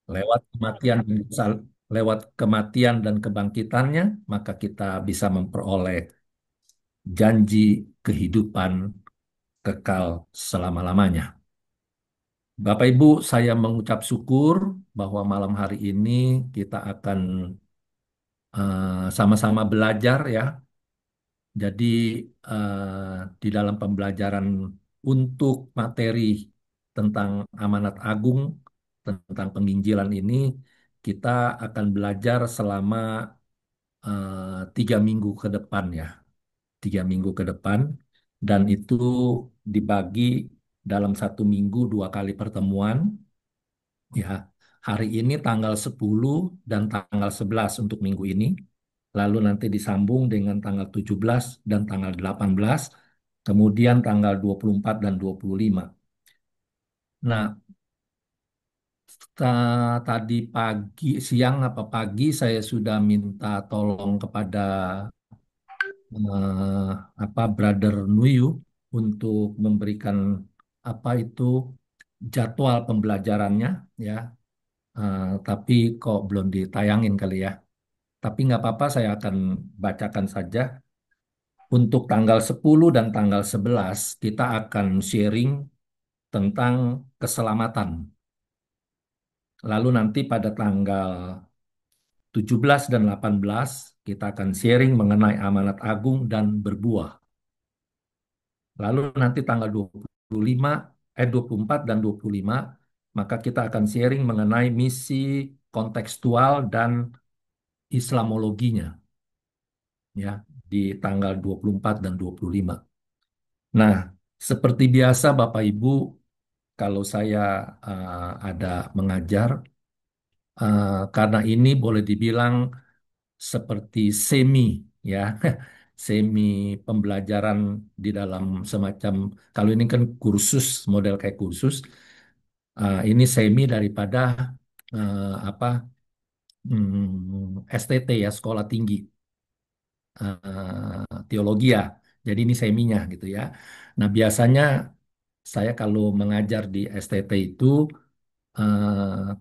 Lewat kematian lewat kematian dan kebangkitannya, maka kita bisa memperoleh janji kehidupan kekal selama-lamanya. Bapak Ibu, saya mengucap syukur bahwa malam hari ini kita akan sama-sama belajar ya. Jadi di dalam pembelajaran untuk materi tentang amanat agung, tentang penginjilan ini, kita akan belajar selama 3 minggu ke depan ya. 3 minggu ke depan. Dan itu dibagi dalam 1 minggu 2 kali pertemuan. Ya, hari ini tanggal 10 dan tanggal 11 untuk minggu ini. Lalu nanti disambung dengan tanggal 17 dan tanggal 18. Kemudian tanggal 24 dan 25. Nah, tadi pagi, siang apa pagi saya sudah minta tolong kepada Brother Nuyu untuk memberikan apa itu jadwal pembelajarannya ya. Tapi kok belum ditayangin kali ya. Tapi nggak apa-apa, saya akan bacakan saja. Untuk tanggal 10 dan tanggal 11 kita akan sharing tentang keselamatan. Lalu nanti pada tanggal 17 dan 18 kita akan sharing mengenai amanat agung dan berbuah. Lalu nanti tanggal 25, 24 dan 25 maka kita akan sharing mengenai misi kontekstual dan Islamologinya ya di tanggal 24 dan 25. Nah, seperti biasa Bapak Ibu, kalau saya ada mengajar, karena ini boleh dibilang seperti semi ya, semi pembelajaran di dalam semacam, kalau ini kan kursus, model kayak kursus, ini semi daripada apa STT ya, sekolah tinggi teologi ya. Jadi ini seminya gitu ya. Nah, biasanya saya kalau mengajar di STT itu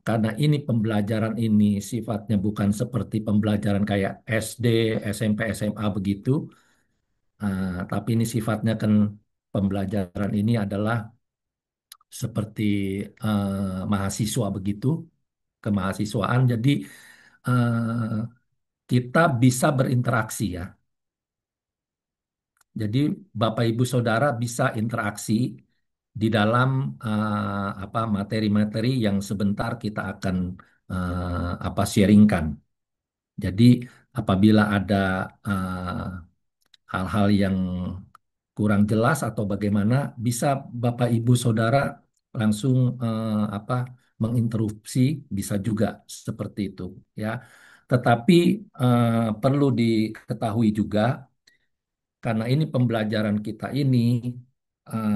karena ini pembelajaran ini sifatnya bukan seperti pembelajaran kayak SD, SMP, SMA begitu, tapi ini sifatnya kan pembelajaran ini adalah seperti mahasiswa begitu, kemahasiswaan. Jadi kita bisa berinteraksi ya. Jadi Bapak Ibu Saudara bisa interaksi di dalam apa materi-materi yang sebentar kita akan sharingkan. Jadi apabila ada hal-hal yang kurang jelas atau bagaimana, bisa Bapak Ibu Saudara langsung menginterupsi, bisa juga seperti itu ya. Tetapi perlu diketahui juga karena ini pembelajaran kita ini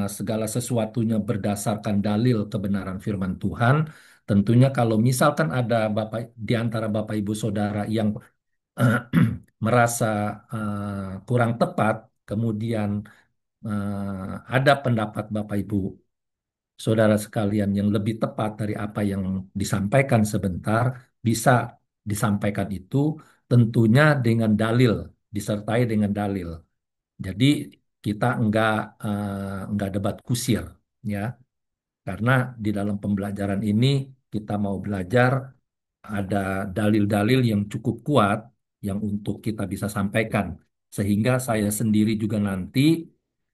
segala sesuatunya berdasarkan dalil kebenaran firman Tuhan. Tentunya kalau misalkan ada Bapak di antara Bapak Ibu Saudara yang merasa kurang tepat, kemudian ada pendapat Bapak Ibu Saudara sekalian yang lebih tepat dari apa yang disampaikan sebentar, bisa disampaikan itu tentunya dengan dalil, disertai dengan dalil. Jadi kita enggak debat kusir ya, karena di dalam pembelajaran ini kita mau belajar ada dalil-dalil yang cukup kuat yang untuk kita bisa sampaikan. Sehingga saya sendiri juga nanti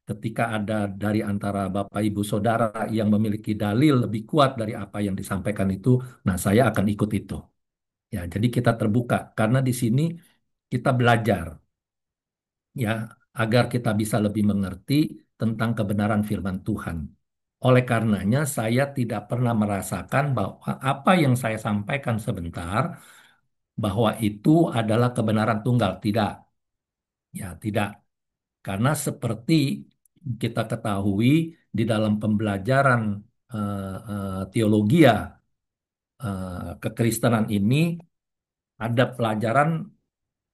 ketika ada dari antara Bapak Ibu Saudara yang memiliki dalil lebih kuat dari apa yang disampaikan itu, nah saya akan ikut itu. Ya, jadi kita terbuka karena di sini kita belajar ya agar kita bisa lebih mengerti tentang kebenaran firman Tuhan. Oleh karenanya saya tidak pernah merasakan bahwa apa yang saya sampaikan sebentar bahwa itu adalah kebenaran tunggal. Tidak, ya tidak. Karena seperti kita ketahui di dalam pembelajaran teologi ya, kekristenan ini ada pelajaran,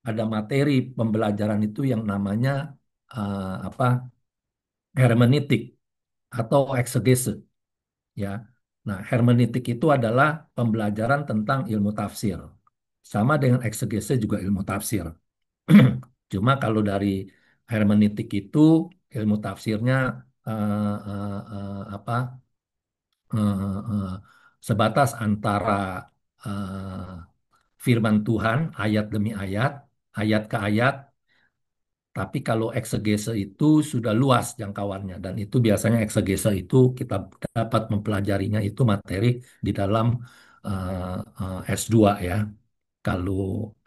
ada materi pembelajaran itu yang namanya apa hermeneutik atau eksegese ya. Nah, hermeneutik itu adalah pembelajaran tentang ilmu tafsir. Sama dengan eksegese juga ilmu tafsir. Cuma kalau dari hermeneutik itu ilmu tafsirnya apa eh, sebatas antara eh, firman Tuhan ayat demi ayat, ayat ke ayat. Tapi kalau eksegese itu sudah luas jangkauannya dan itu biasanya eksegese itu kita dapat mempelajarinya itu materi di dalam S2 ya. Kalau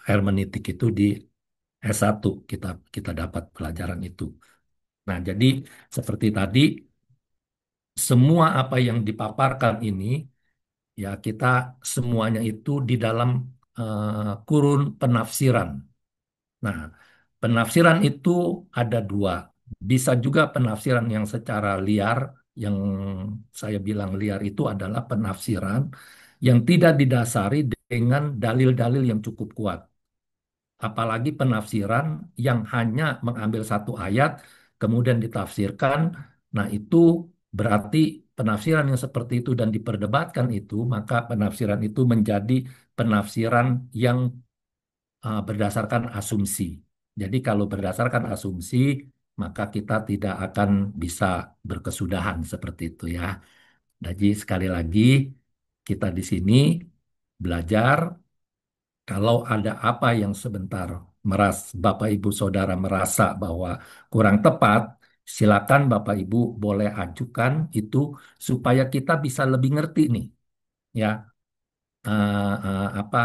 hermeneutik itu di S1 kita kita dapat pelajaran itu. Nah, jadi seperti tadi semua apa yang dipaparkan ini ya kita semuanya itu di dalam kurun penafsiran. Nah, penafsiran itu ada dua. Bisa juga penafsiran yang secara liar, yang saya bilang liar itu adalah penafsiran yang tidak didasari dengan dalil-dalil yang cukup kuat. Apalagi penafsiran yang hanya mengambil satu ayat, kemudian ditafsirkan. Nah, itu berarti penafsiran yang seperti itu dan diperdebatkan itu, maka penafsiran itu menjadi penafsiran yang berdasarkan asumsi. Jadi kalau berdasarkan asumsi, maka kita tidak akan bisa berkesudahan seperti itu ya. Jadi sekali lagi kita di sini belajar kalau ada apa yang sebentar Bapak Ibu Saudara merasa bahwa kurang tepat, silakan Bapak Ibu boleh ajukan itu supaya kita bisa lebih ngerti nih ya apa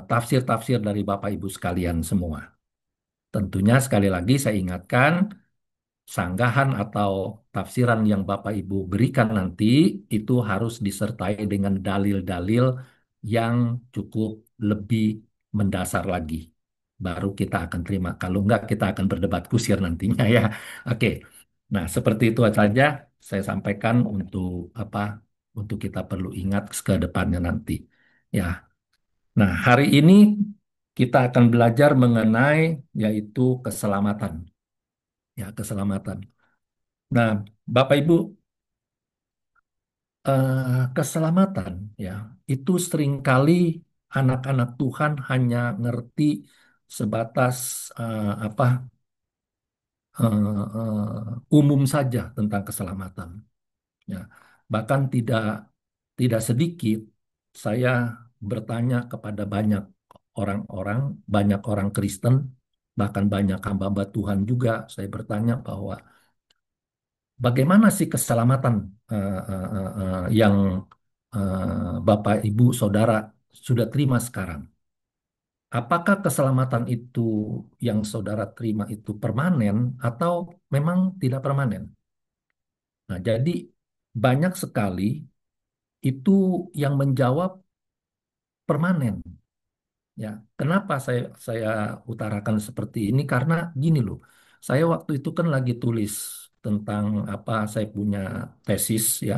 tafsir-tafsir dari Bapak Ibu sekalian semua. Tentunya sekali lagi saya ingatkan, sanggahan atau tafsiran yang Bapak Ibu berikan nanti itu harus disertai dengan dalil-dalil yang cukup lebih mendasar lagi. Baru kita akan terima. Kalau enggak, kita akan berdebat kusir nantinya ya. Oke. Nah, seperti itu saja saya sampaikan untuk apa? Untuk kita perlu ingat ke depannya nanti. Ya. Nah, hari ini kita akan belajar mengenai yaitu keselamatan. Ya, keselamatan. Nah, Bapak Ibu, keselamatan ya, itu seringkali anak-anak Tuhan hanya ngerti sebatas apa umum saja tentang keselamatan. Ya, bahkan tidak sedikit saya bertanya kepada orang-orang, banyak orang Kristen, bahkan banyak hamba-hamba Tuhan juga, saya bertanya bahwa bagaimana sih keselamatan yang Bapak, Ibu, Saudara sudah terima sekarang? Apakah keselamatan itu yang saudara terima itu permanen atau memang tidak permanen? Nah, jadi banyak sekali itu yang menjawab permanen. Ya, kenapa saya utarakan seperti ini? Karena gini loh, saya waktu itu kan lagi tulis tentang apa? Saya punya tesis ya.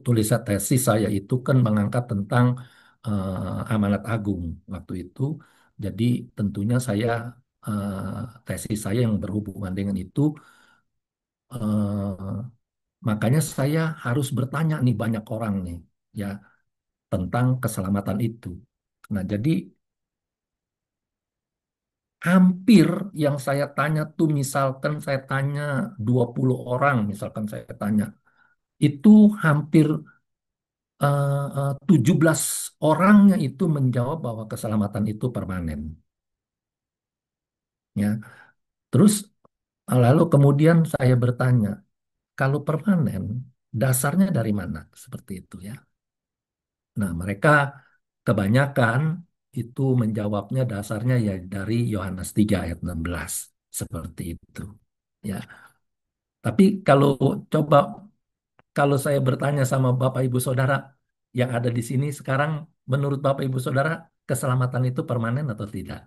Tulisan tesis saya itu kan mengangkat tentang amanat agung waktu itu. Jadi tentunya saya tesis saya yang berhubungan dengan itu, eh, makanya saya harus bertanya nih banyak orang nih ya tentang keselamatan itu. Nah, jadi hampir yang saya tanya tuh misalkan saya tanya 20 orang, misalkan saya tanya, itu hampir 17 orangnya itu menjawab bahwa keselamatan itu permanen. Ya, terus lalu kemudian saya bertanya, kalau permanen, dasarnya dari mana? Seperti itu ya. Nah, mereka kebanyakan itu menjawabnya dasarnya ya dari Yohanes 3 ayat 16. Seperti itu. Ya, tapi coba kalau saya bertanya sama Bapak Ibu Saudara yang ada di sini sekarang, menurut Bapak Ibu Saudara, keselamatan itu permanen atau tidak?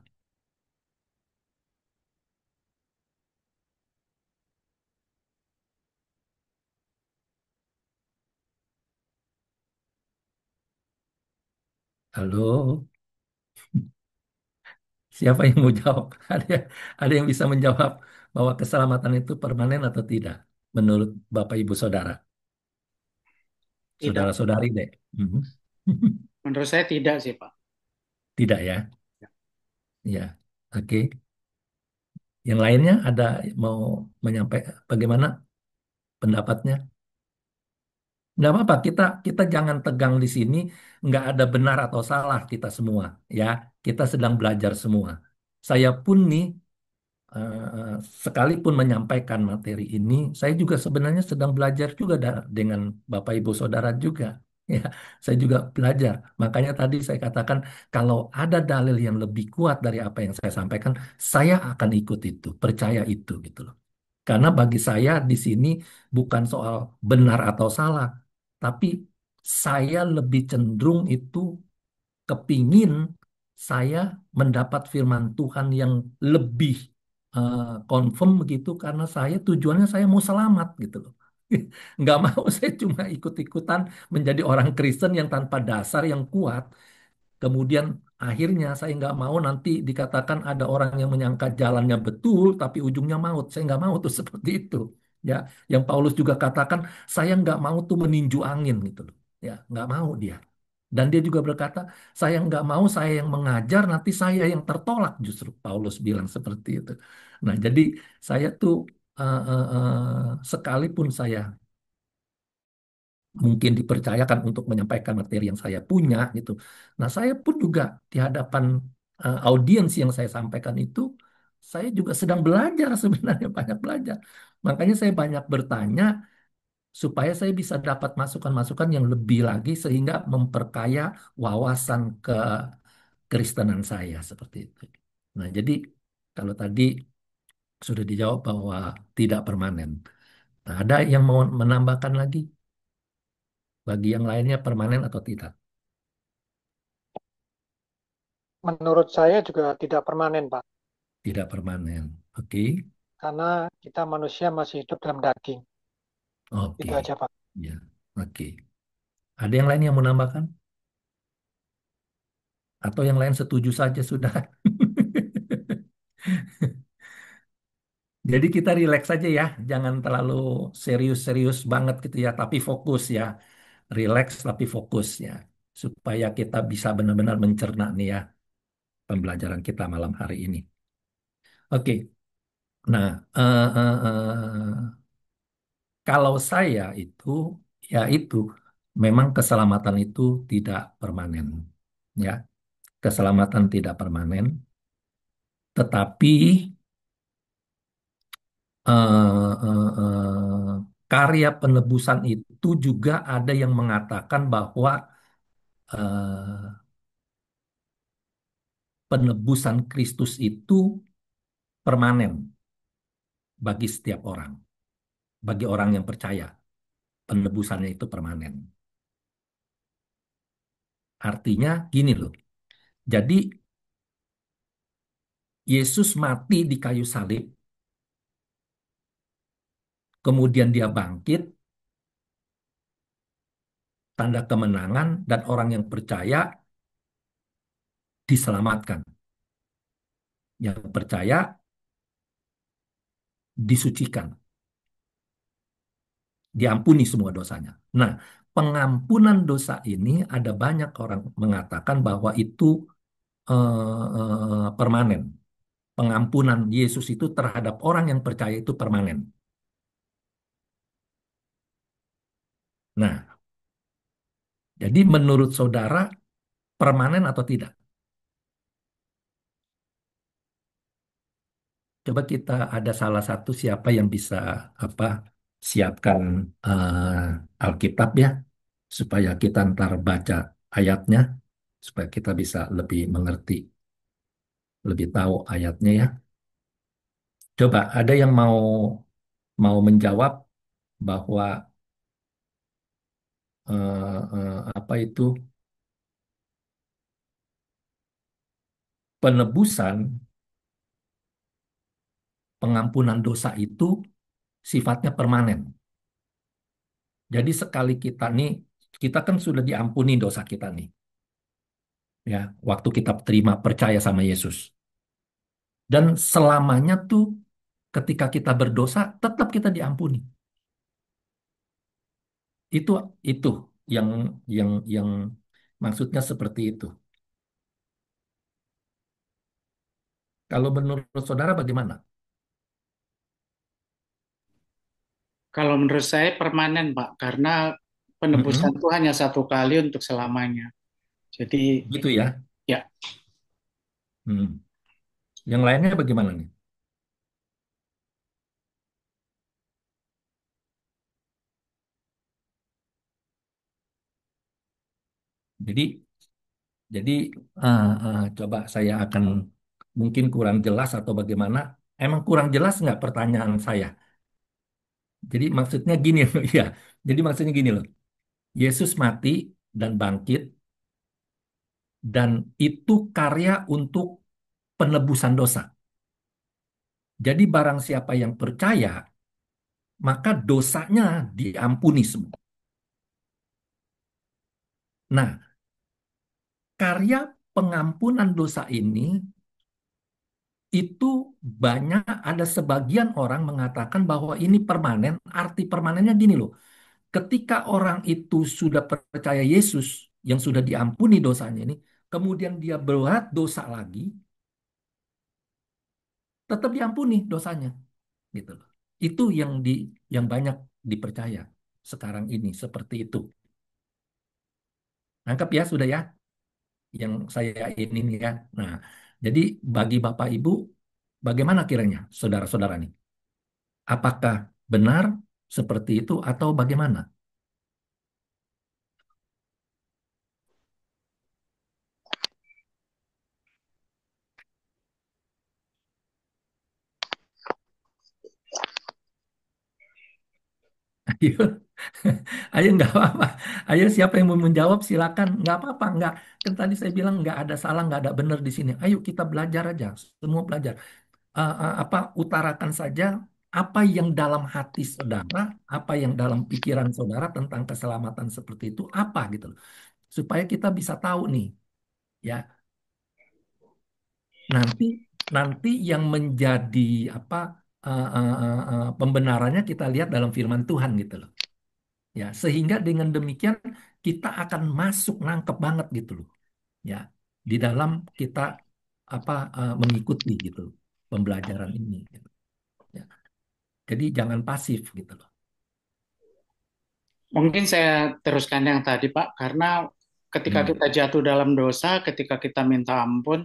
Halo, siapa yang mau jawab? Ada yang bisa menjawab bahwa keselamatan itu permanen atau tidak, menurut Bapak Ibu Saudara? Tidak. saudara-saudari deh. Mhm. Menurut saya tidak sih, Pak. Tidak ya? Ya, oke. Yang lainnya ada mau menyampaikan bagaimana pendapatnya? Nggak apa-apa, kita kita jangan tegang di sini. Nggak ada benar atau salah kita semua, ya. Kita sedang belajar semua. Saya pun nih, eh, sekalipun menyampaikan materi ini, saya juga sebenarnya sedang belajar juga dengan Bapak Ibu Saudara juga. Ya, saya juga belajar. Makanya tadi saya katakan kalau ada dalil yang lebih kuat dari apa yang saya sampaikan, saya akan ikut itu, percaya itu gitu loh. Karena bagi saya di sini bukan soal benar atau salah, tapi saya lebih cenderung itu kepingin saya mendapat firman Tuhan yang lebih eh, confirm begitu karena saya tujuannya saya mau selamat gitu loh. Nggak mau saya cuma ikut-ikutan menjadi orang Kristen yang tanpa dasar yang kuat. Kemudian akhirnya saya nggak mau nanti dikatakan ada orang yang menyangka jalannya betul tapi ujungnya maut. Saya nggak mau tuh seperti itu. Ya, yang Paulus juga katakan saya nggak mau tuh meninju angin gitu loh. Ya, nggak mau dia. Dan dia juga berkata, saya nggak mau saya yang mengajar, nanti saya yang tertolak justru. Paulus bilang seperti itu. Nah, jadi saya tuh sekalipun saya mungkin dipercayakan untuk menyampaikan materi yang saya punya gitu. Nah, saya pun juga di hadapan audiens yang saya sampaikan itu, saya juga sedang belajar sebenarnya banyak belajar. Makanya saya banyak bertanya supaya saya bisa dapat masukan-masukan yang lebih lagi sehingga memperkaya wawasan kekristenan saya seperti itu. Nah, jadi kalau tadi sudah dijawab bahwa tidak permanen. Nah, ada yang mau menambahkan lagi bagi yang lainnya permanen atau tidak? Menurut saya juga tidak permanen, Pak. Tidak permanen. Oke. Karena kita manusia masih hidup dalam daging. Oke. Itu aja, Pak. Ya. Oke. Ada yang lain yang mau menambahkan? Atau yang lain setuju saja sudah? Jadi kita rileks saja ya, jangan terlalu serius-serius banget gitu ya, tapi fokus ya, rileks tapi fokus ya, supaya kita bisa benar-benar mencerna nih ya pembelajaran kita malam hari ini. Oke, nah kalau saya itu ya itu memang keselamatan itu tidak permanen, ya keselamatan tidak permanen, tetapi karya penebusan itu juga ada yang mengatakan bahwa eh, penebusan Kristus itu permanen bagi setiap orang, bagi orang yang percaya, penebusannya itu permanen. Artinya gini loh, jadi Yesus mati di kayu salib, kemudian dia bangkit, tanda kemenangan, dan orang yang percaya diselamatkan. Yang percaya disucikan, diampuni semua dosanya. Nah, pengampunan dosa ini ada banyak orang mengatakan bahwa itu permanen. Pengampunan Yesus itu terhadap orang yang percaya itu permanen. Nah, jadi menurut saudara permanen atau tidak? Coba kita ada salah satu siapa yang bisa apa siapkan Alkitab ya, supaya kita ntar baca ayatnya, supaya kita bisa lebih mengerti, lebih tahu ayatnya ya. Coba ada yang mau mau menjawab bahwa apa itu penebusan pengampunan dosa itu sifatnya permanen. Jadi sekali kita nih, kita kan sudah diampuni dosa kita nih, ya, waktu kita terima percaya sama Yesus. Dan selamanya tuh ketika kita berdosa, tetap kita diampuni. Itu itu. yang yang maksudnya seperti itu. Kalau menurut saudara bagaimana? Kalau menurut saya permanen, Pak, karena penebusan Mm-mm. itu hanya satu kali untuk selamanya. Jadi, Gitu ya. ya, Hmm. Yang lainnya bagaimana nih? Jadi jadi coba saya akan mungkin kurang jelas atau bagaimana. Emang kurang jelas nggak pertanyaan saya? Jadi maksudnya gini, ya. Jadi maksudnya gini loh. Yesus mati dan bangkit dan itu karya untuk penebusan dosa. Jadi barang siapa yang percaya, maka dosanya diampuni semua. Nah, karya pengampunan dosa ini itu banyak ada sebagian orang mengatakan bahwa ini permanen. Arti permanennya gini loh. Ketika orang itu sudah percaya Yesus yang sudah diampuni dosanya ini, kemudian dia berbuat dosa lagi, tetap diampuni dosanya, gitu loh. Itu yang banyak dipercaya sekarang ini seperti itu. Nangkep ya sudah ya yang saya ini nih ya. Nah, jadi bagi Bapak Ibu bagaimana kiranya saudara-saudara nih? Apakah benar seperti itu atau bagaimana? Ayo, ayo nggak apa-apa. Ayo siapa yang mau menjawab silakan. Nggak apa-apa, nggak. Kan tadi saya bilang nggak ada salah, nggak ada benar di sini. Ayo kita belajar aja, semua belajar. Apa utarakan saja apa yang dalam hati saudara, apa yang dalam pikiran saudara tentang keselamatan seperti itu apa gitu loh. Supaya kita bisa tahu nih, ya. Nanti nanti yang menjadi apa pembenarannya kita lihat dalam firman Tuhan gitu loh. Ya, sehingga dengan demikian kita akan masuk nangkep banget gitu loh. Ya, di dalam kita mengikuti gitu loh, pembelajaran ini gitu. Ya. Jadi jangan pasif gitu loh. mungkin saya teruskan yang tadi, Pak, karena ketika Hmm. kita jatuh dalam dosa, ketika kita minta ampun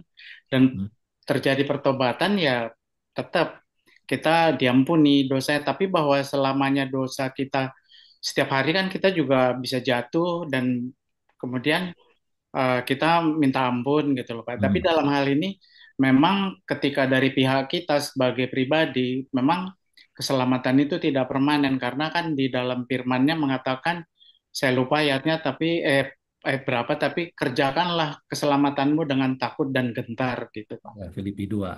dan Hmm. terjadi pertobatan, ya tetap kita diampuni dosanya. Tapi bahwa selamanya dosa kita setiap hari kan kita juga bisa jatuh dan kemudian kita minta ampun gitu loh Pak. Tapi Hmm. dalam hal ini memang ketika dari pihak kita sebagai pribadi memang keselamatan itu tidak permanen karena kan di dalam firman-Nya mengatakan saya lupa ayatnya tapi berapa tapi kerjakanlah keselamatanmu dengan takut dan gentar gitu Pak. Ya, Filipi 2.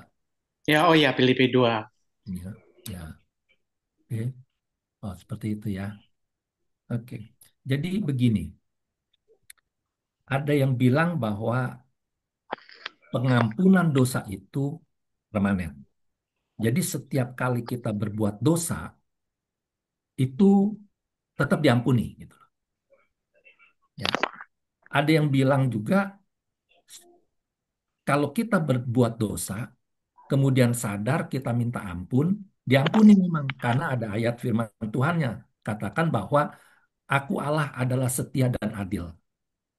Ya oh ya Filipi 2. Ya, ya. Oke. Oh, seperti itu ya. Oke. Jadi begini, ada yang bilang bahwa pengampunan dosa itu permanen. Jadi setiap kali kita berbuat dosa itu tetap diampuni gitu loh. Ya. Ada yang bilang juga kalau kita berbuat dosa, kemudian sadar kita minta ampun, diampuni memang karena ada ayat firman Tuhannya katakan bahwa Aku Allah adalah setia dan adil.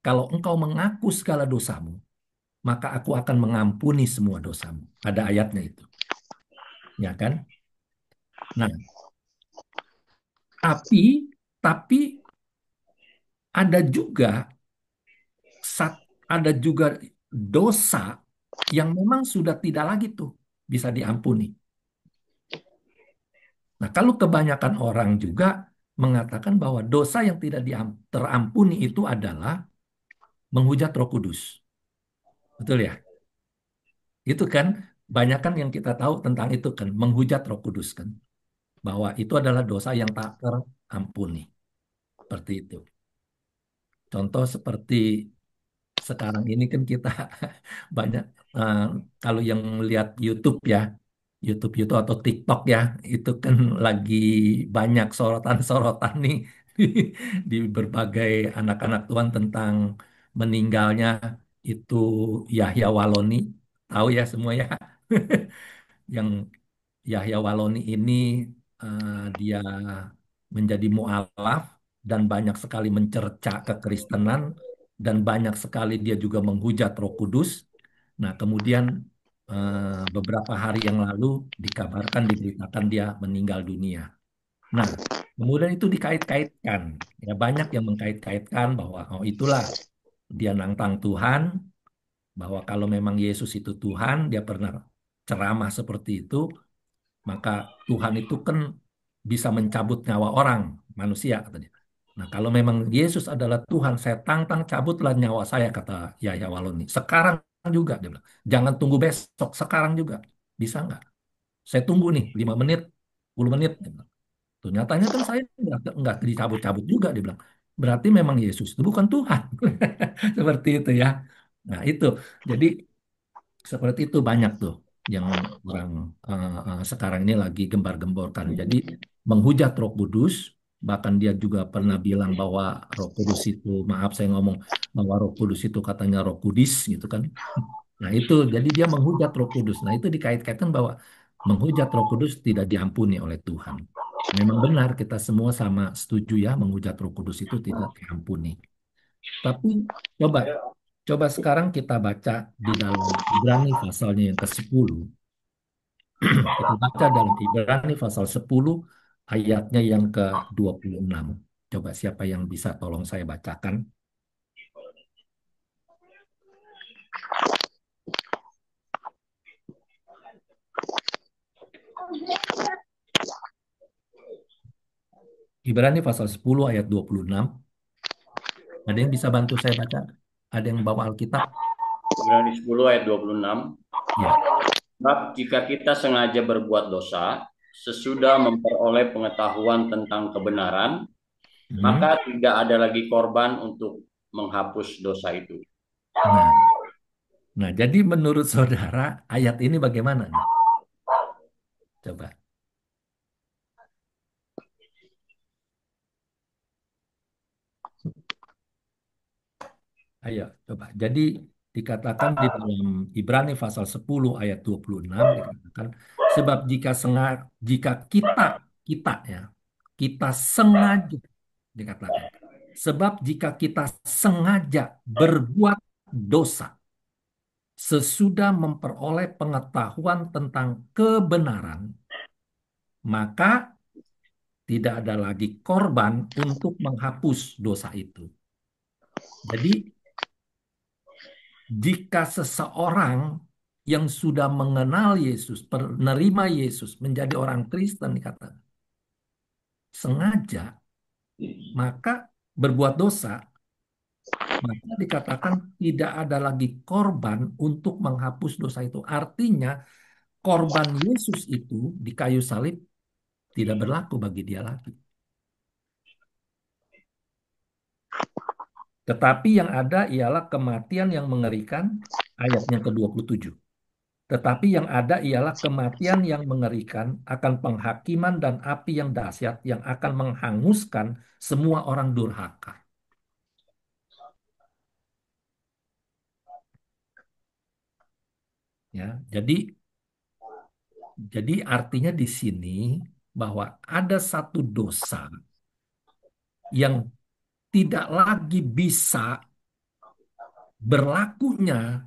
Kalau engkau mengaku segala dosamu, maka aku akan mengampuni semua dosamu. Ada ayatnya itu, ya kan? Nah, tapi ada juga sat- ada juga dosa yang memang sudah tidak lagi tuh bisa diampuni. Nah, kalau kebanyakan orang juga mengatakan bahwa dosa yang tidak terampuni itu adalah menghujat Roh Kudus. Betul ya? Itu kan banyak kan yang kita tahu tentang itu kan menghujat Roh Kudus kan bahwa itu adalah dosa yang tak terampuni seperti itu. Contoh seperti sekarang ini kan kita banyak eh, kalau yang lihat YouTube ya, YouTube atau TikTok ya, itu kan lagi banyak sorotan-sorotan nih di berbagai anak-anak Tuhan tentang meninggalnya itu Yahya Waloni. Tahu ya semua ya. Yang Yahya Waloni ini dia menjadi mualaf dan banyak sekali mencerca kekristenan dan banyak sekali dia juga menghujat Roh Kudus. Nah, kemudian beberapa hari yang lalu dikabarkan diberitakan dia meninggal dunia. Nah, kemudian itu dikait-kaitkan. Ya, banyak yang mengkait-kaitkan bahwa oh itulah dia nantang Tuhan, bahwa kalau memang Yesus itu Tuhan, dia pernah ceramah seperti itu, maka Tuhan itu kan bisa mencabut nyawa orang, manusia katanya. Nah, kalau memang Yesus adalah Tuhan, saya tantang cabutlah nyawa saya, kata Yahya Waloni. Sekarang juga, dia bilang. Jangan tunggu besok, sekarang juga. Bisa nggak? Saya tunggu nih, 5 menit, 10 menit. Dia bilang. Tuh, nyatanya kan saya nggak dicabut-cabut juga, dia bilang. Berarti memang Yesus itu bukan Tuhan. Seperti itu ya. Nah, itu. Jadi seperti itu banyak tuh yang orang sekarang ini lagi gembar-gemborkan. Jadi menghujat Roh Kudus, bahkan dia juga pernah bilang bahwa Roh Kudus itu, maaf saya ngomong, bahwa Roh Kudus itu katanya Roh Kudis gitu kan. Nah itu, jadi dia menghujat Roh Kudus. Nah itu dikait-kaitkan bahwa menghujat Roh Kudus tidak diampuni oleh Tuhan. Memang benar kita semua sama setuju ya, menghujat Roh Kudus itu tidak diampuni. Tapi coba coba sekarang kita baca di dalam Ibrani pasalnya yang ke-10. Kita baca dalam Ibrani pasal 10 ayatnya yang ke-26. Coba siapa yang bisa tolong saya bacakan? Ibrani pasal 10 ayat 26. Ada yang bisa bantu saya baca? Ada yang bawa Alkitab? Ibrani 10 ayat 26. Ya. Sebab jika kita sengaja berbuat dosa, sesudah memperoleh pengetahuan tentang kebenaran, maka tidak ada lagi korban untuk menghapus dosa itu. Nah, nah, jadi menurut saudara ayat ini bagaimana nih? Coba. Ayo, coba. Jadi dikatakan di dalam Ibrani pasal 10 ayat 26 dikatakan sebab jika kita ya, kita sengaja dikatakan. Sebab jika kita sengaja berbuat dosa sesudah memperoleh pengetahuan tentang kebenaran, maka tidak ada lagi korban untuk menghapus dosa itu. Jadi jika seseorang yang sudah mengenal Yesus, menerima Yesus, menjadi orang Kristen dikatakan, sengaja, maka berbuat dosa, maka dikatakan tidak ada lagi korban untuk menghapus dosa itu. Artinya korban Yesus itu di kayu salib tidak berlaku bagi dia lagi. Tetapi yang ada ialah kematian yang mengerikan, ayatnya ke-27. Tetapi yang ada ialah kematian yang mengerikan akan penghakiman dan api yang dahsyat yang akan menghanguskan semua orang durhaka. Ya, jadi artinya di sini bahwa ada satu dosa yang tidak lagi bisa berlakunya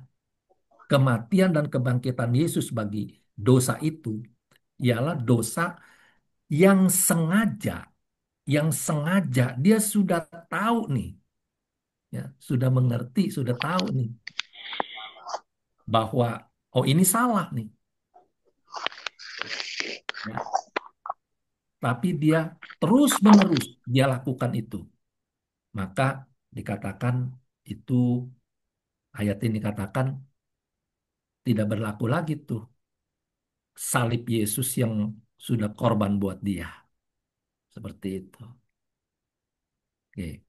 kematian dan kebangkitan Yesus bagi dosa itu ialah dosa yang sengaja, dia sudah tahu nih, ya, sudah mengerti, sudah tahu nih bahwa oh ini salah nih, ya. Tapi dia terus-menerus dia lakukan itu, maka dikatakan itu ayat ini katakan tidak berlaku lagi tuh salib Yesus yang sudah korban buat dia, seperti itu. Oke.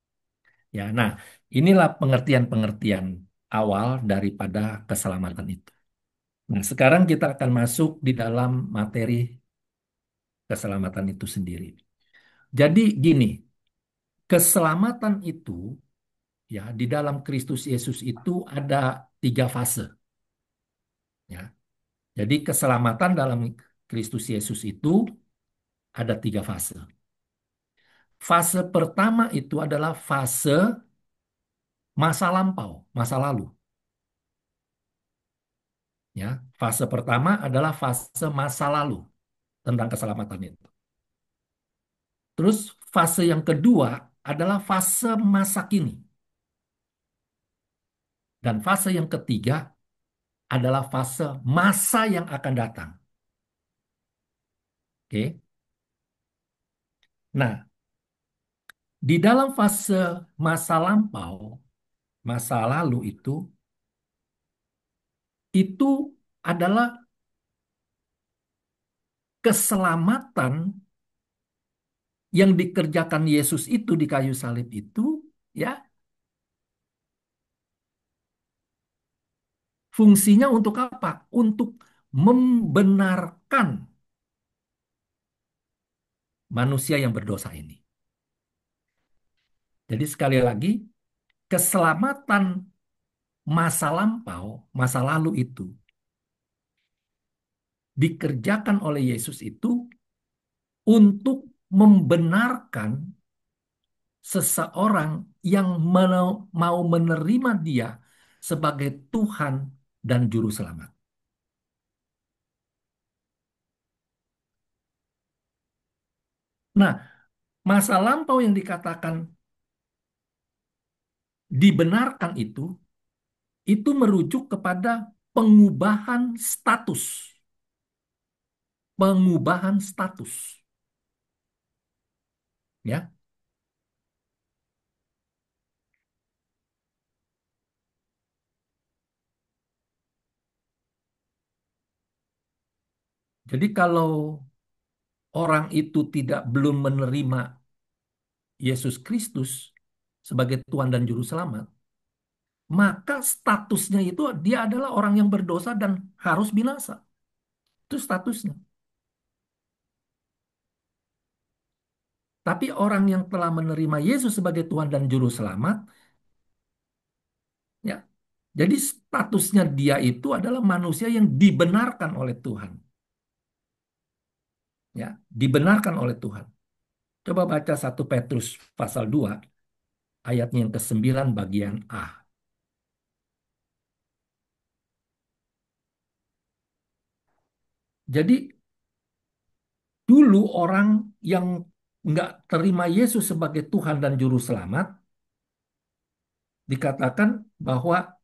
Ya, nah inilah pengertian-pengertian awal daripada keselamatan itu. Nah, sekarang kita akan masuk di dalam materi keselamatan itu sendiri. Jadi gini, keselamatan itu ya di dalam Kristus Yesus itu ada 3 fase ya. Jadi keselamatan dalam Kristus Yesus itu ada 3 fase. Fase pertama itu adalah fase masa lampau, masa lalu. Ya, fase pertama adalah fase masa lalu tentang keselamatan itu. Terus fase yang kedua adalah fase masa kini. Dan fase yang ketiga adalah fase masa yang akan datang. Oke. Nah, di dalam fase masa lampau, masa lalu itu adalah keselamatan yang dikerjakan Yesus itu di kayu salib itu, ya, fungsinya untuk apa? Untuk membenarkan manusia yang berdosa ini. Jadi sekali lagi, keselamatan masa lampau, masa lalu itu dikerjakan oleh Yesus itu untuk membenarkan seseorang yang mau menerima dia sebagai Tuhan dan Juru Selamat. Nah, masa lampau yang dikatakan dibenarkan itu merujuk kepada pengubahan status. Pengubahan status. Ya. Jadi kalau orang itu belum menerima Yesus Kristus sebagai Tuhan dan Juru Selamat, maka statusnya itu dia adalah orang yang berdosa dan harus binasa. Itu statusnya. Tapi orang yang telah menerima Yesus sebagai Tuhan dan Juru Selamat, ya, jadi statusnya dia itu adalah manusia yang dibenarkan oleh Tuhan. Ya, dibenarkan oleh Tuhan. Coba baca 1 Petrus pasal 2 ayatnya yang ke-9 bagian A. Jadi dulu orang yang nggak terima Yesus sebagai Tuhan dan Juru Selamat dikatakan bahwa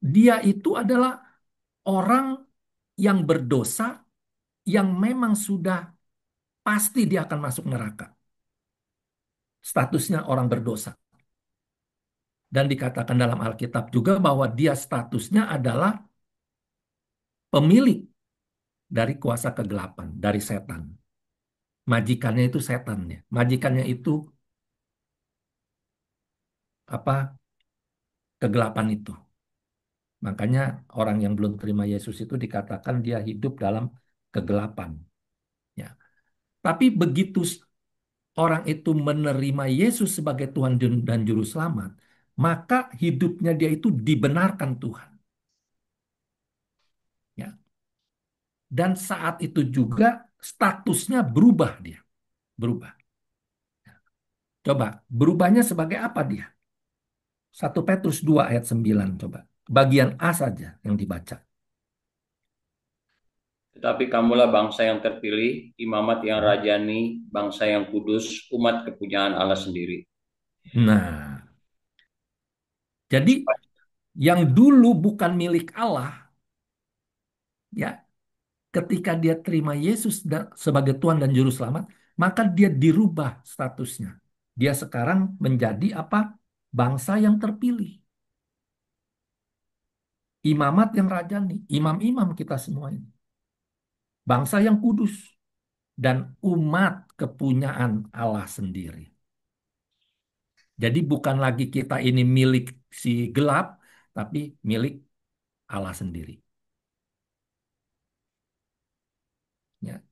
dia itu adalah orang yang berdosa yang memang sudah pasti dia akan masuk neraka. Statusnya orang berdosa. Dan dikatakan dalam Alkitab juga bahwa dia statusnya adalah pemilik dari kuasa kegelapan, dari setan. Majikannya itu setannya. Majikannya itu apa? Kegelapan itu. Makanya orang yang belum terima Yesus itu dikatakan dia hidup dalam kegelapan. Ya. Tapi begitu orang itu menerima Yesus sebagai Tuhan dan Juru Selamat, maka hidupnya dia itu dibenarkan Tuhan. Ya. Dan saat itu juga statusnya berubah dia. Berubah. Coba, berubahnya sebagai apa dia? 1 Petrus 2 ayat 9 coba. Bagian A saja yang dibaca. Tetapi kamulah bangsa yang terpilih, imamat yang rajani, bangsa yang kudus, umat kepunyaan Allah sendiri. Nah, jadi yang dulu bukan milik Allah, ya, ketika dia terima Yesus sebagai Tuhan dan Juru Selamat, maka dia dirubah statusnya. Dia sekarang menjadi apa? Bangsa yang terpilih. Imamat yang rajani, imam-imam kita semua ini. Bangsa yang kudus dan umat kepunyaan Allah sendiri. Jadi bukan lagi kita ini milik si gelap, tapi milik Allah sendiri. Ya.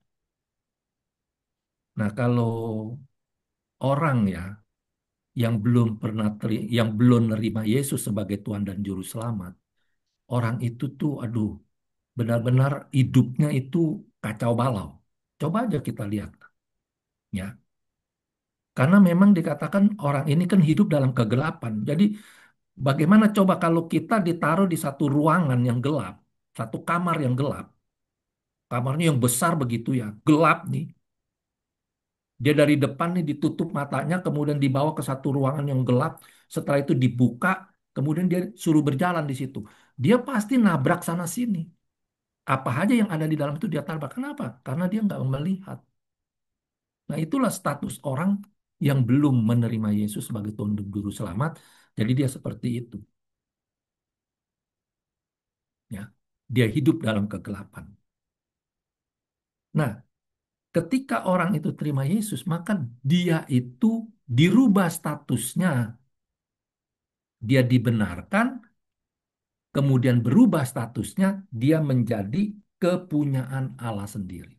Nah, kalau orang ya yang belum pernah yang belum nerima Yesus sebagai Tuhan dan Juru Selamat, orang itu tuh, aduh, benar-benar hidupnya itu kacau balau. Coba aja kita lihat, ya. Karena memang dikatakan orang ini kan hidup dalam kegelapan. Jadi bagaimana coba kalau kita ditaruh di satu ruangan yang gelap, satu kamar yang gelap, kamarnya yang besar begitu ya, gelap nih. Dia dari depan nih ditutup matanya, kemudian dibawa ke satu ruangan yang gelap. Setelah itu dibuka, kemudian dia suruh berjalan di situ. Dia pasti nabrak sana sini. Apa aja yang ada di dalam itu dia tabrak. Kenapa? Karena dia nggak melihat. Nah, itulah status orang yang belum menerima Yesus sebagai Tuhan dan Juru Selamat. Jadi dia seperti itu. Ya, dia hidup dalam kegelapan. Nah, ketika orang itu terima Yesus, maka dia itu dirubah statusnya. Dia dibenarkan, kemudian berubah statusnya, dia menjadi kepunyaan Allah sendiri.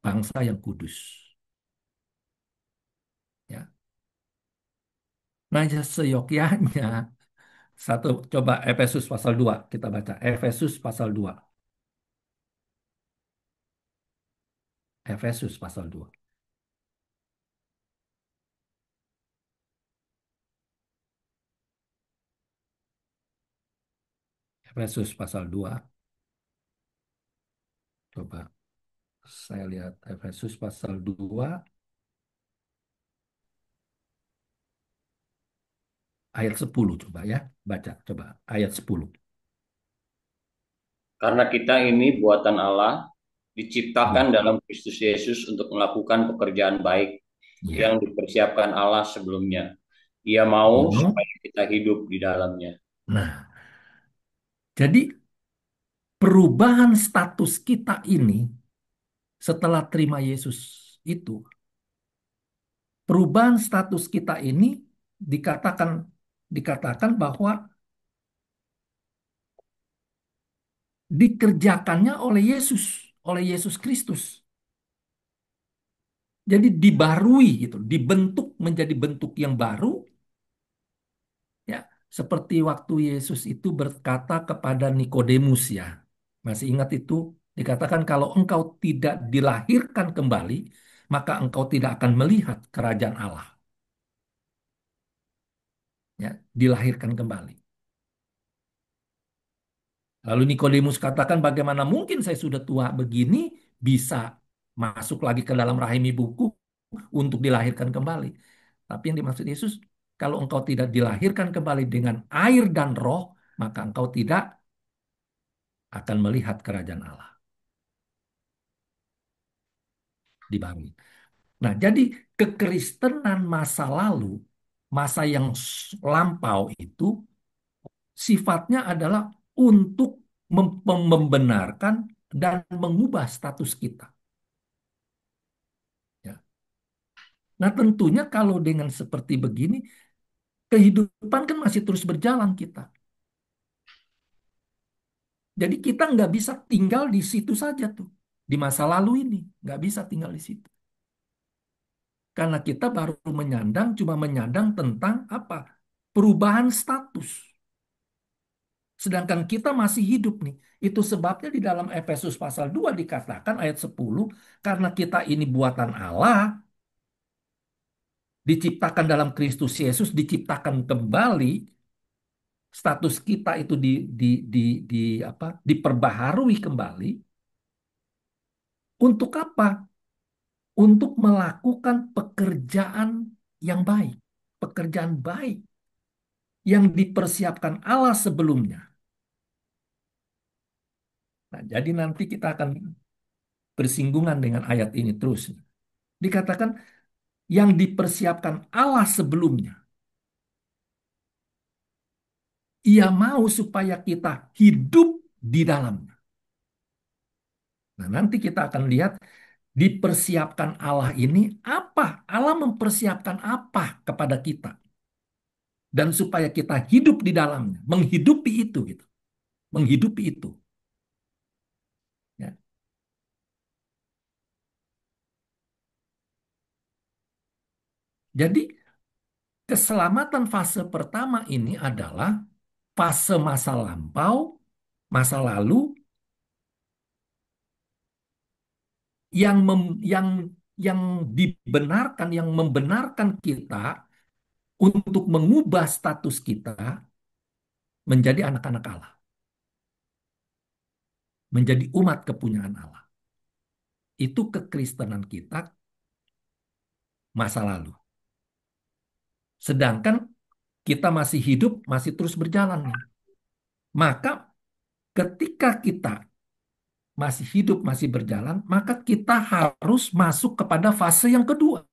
Bangsa yang kudus. Ya. Nah, ya seyogyanya, satu, coba Efesus pasal 2 kita baca. Efesus pasal 2. Efesus pasal 2. Efesus pasal 2. Coba saya lihat Efesus pasal 2 ayat 10 coba ya. Baca coba ayat 10. Karena kita ini buatan Allah, Ya, diciptakan dalam Kristus Yesus untuk melakukan pekerjaan baik yang ya. dipersiapkan Allah sebelumnya. Ia Dia mau mau. supaya kita hidup di dalamnya. Nah, jadi perubahan status kita ini setelah terima Yesus itu, perubahan status kita ini dikatakan dikatakan bahwa dikerjakannya oleh Yesus Kristus. Jadi dibarui gitu, dibentuk menjadi bentuk yang baru ya, seperti waktu Yesus itu berkata kepada Nikodemus ya. Masih ingat itu? Dikatakan kalau engkau tidak dilahirkan kembali, maka engkau tidak akan melihat kerajaan Allah. Ya, dilahirkan kembali. Lalu Nikodemus katakan, bagaimana mungkin saya sudah tua begini bisa masuk lagi ke dalam rahim ibuku untuk dilahirkan kembali. Tapi yang dimaksud Yesus, kalau engkau tidak dilahirkan kembali dengan air dan roh, maka engkau tidak akan melihat kerajaan Allah di bumi. Nah, jadi kekristenan masa lalu, masa yang lampau itu sifatnya adalah untuk membenarkan dan mengubah status kita. Ya. Nah, tentunya kalau dengan seperti begini, kehidupan kan masih terus berjalan kita. Jadi kita nggak bisa tinggal di situ saja tuh. Di masa lalu ini, nggak bisa tinggal di situ. Karena kita baru cuma menyandang tentang apa? Perubahan status. Sedangkan kita masih hidup nih. Itu sebabnya di dalam Efesus pasal 2 dikatakan ayat 10, karena kita ini buatan Allah, diciptakan dalam Kristus Yesus, diciptakan kembali, status kita itu di, di apa? Diperbaharui kembali. Untuk apa? Untuk melakukan pekerjaan yang baik, pekerjaan baik yang dipersiapkan Allah sebelumnya. Nah, jadi nanti kita akan bersinggungan dengan ayat ini terus. Dikatakan yang dipersiapkan Allah sebelumnya. Ia mau supaya kita hidup di dalamnya. Nah, nanti kita akan lihat dipersiapkan Allah ini apa? Allah mempersiapkan apa kepada kita? Dan supaya kita hidup di dalamnya, menghidupi itu gitu. Menghidupi itu. Ya. Jadi keselamatan fase pertama ini adalah fase masa lampau, masa lalu yang dibenarkan, yang membenarkan kita untuk mengubah status kita menjadi anak-anak Allah, menjadi umat kepunyaan Allah. Itu kekristenan kita masa lalu. Sedangkan kita masih hidup, masih terus berjalan nih. Maka ketika kita masih hidup, masih berjalan, maka kita harus masuk kepada fase yang kedua,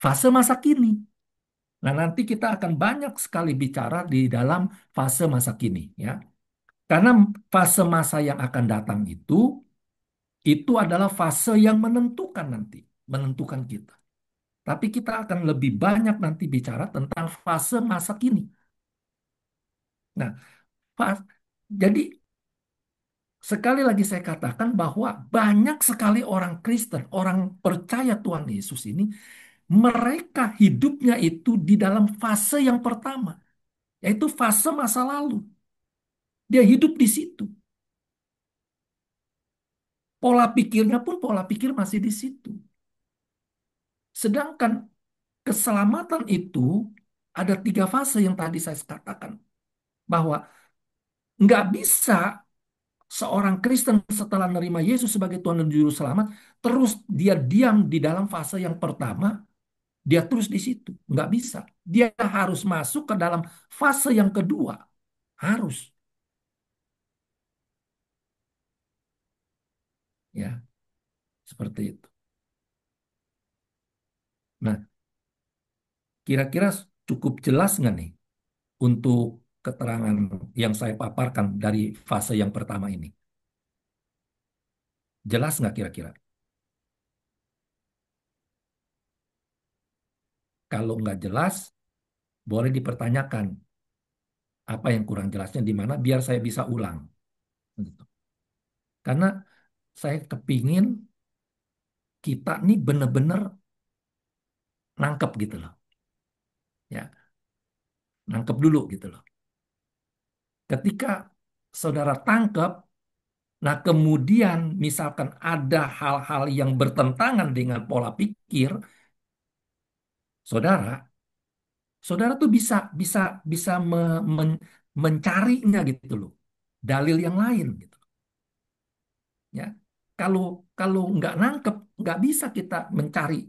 fase masa kini. Nah, nanti kita akan banyak sekali bicara di dalam fase masa kini, ya. Karena fase masa yang akan datang itu adalah fase yang menentukan nanti, menentukan kita. Tapi kita akan lebih banyak nanti bicara tentang fase masa kini. Nah, jadi sekali lagi saya katakan bahwa banyak sekali orang Kristen, orang percaya Tuhan Yesus ini, mereka hidupnya itu di dalam fase yang pertama, yaitu fase masa lalu. Dia hidup di situ. Pola pikirnya pun pola pikir masih di situ. Sedangkan keselamatan itu ada 3 fase yang tadi saya katakan. Bahwa nggak bisa seorang Kristen setelah menerima Yesus sebagai Tuhan dan Juru Selamat, terus dia diam di dalam fase yang pertama, dia terus di situ. Nggak bisa. Dia harus masuk ke dalam fase yang kedua. Harus. Ya, seperti itu. Nah, kira-kira cukup jelas nggak nih untuk keterangan yang saya paparkan dari fase yang pertama ini? Jelas nggak kira-kira? Kalau nggak jelas, boleh dipertanyakan apa yang kurang jelasnya di mana biar saya bisa ulang. Gitu. Karena saya kepingin kita nih bener-bener nangkep gitu loh. Ya, nangkep dulu gitu loh. Ketika saudara tangkep, nah kemudian misalkan ada hal-hal yang bertentangan dengan pola pikir saudara, saudara tuh bisa bisa bisa mencarinya gitu loh. Dalil yang lain gitu. Ya. Kalau kalau nggak nangkep, nggak bisa kita mencari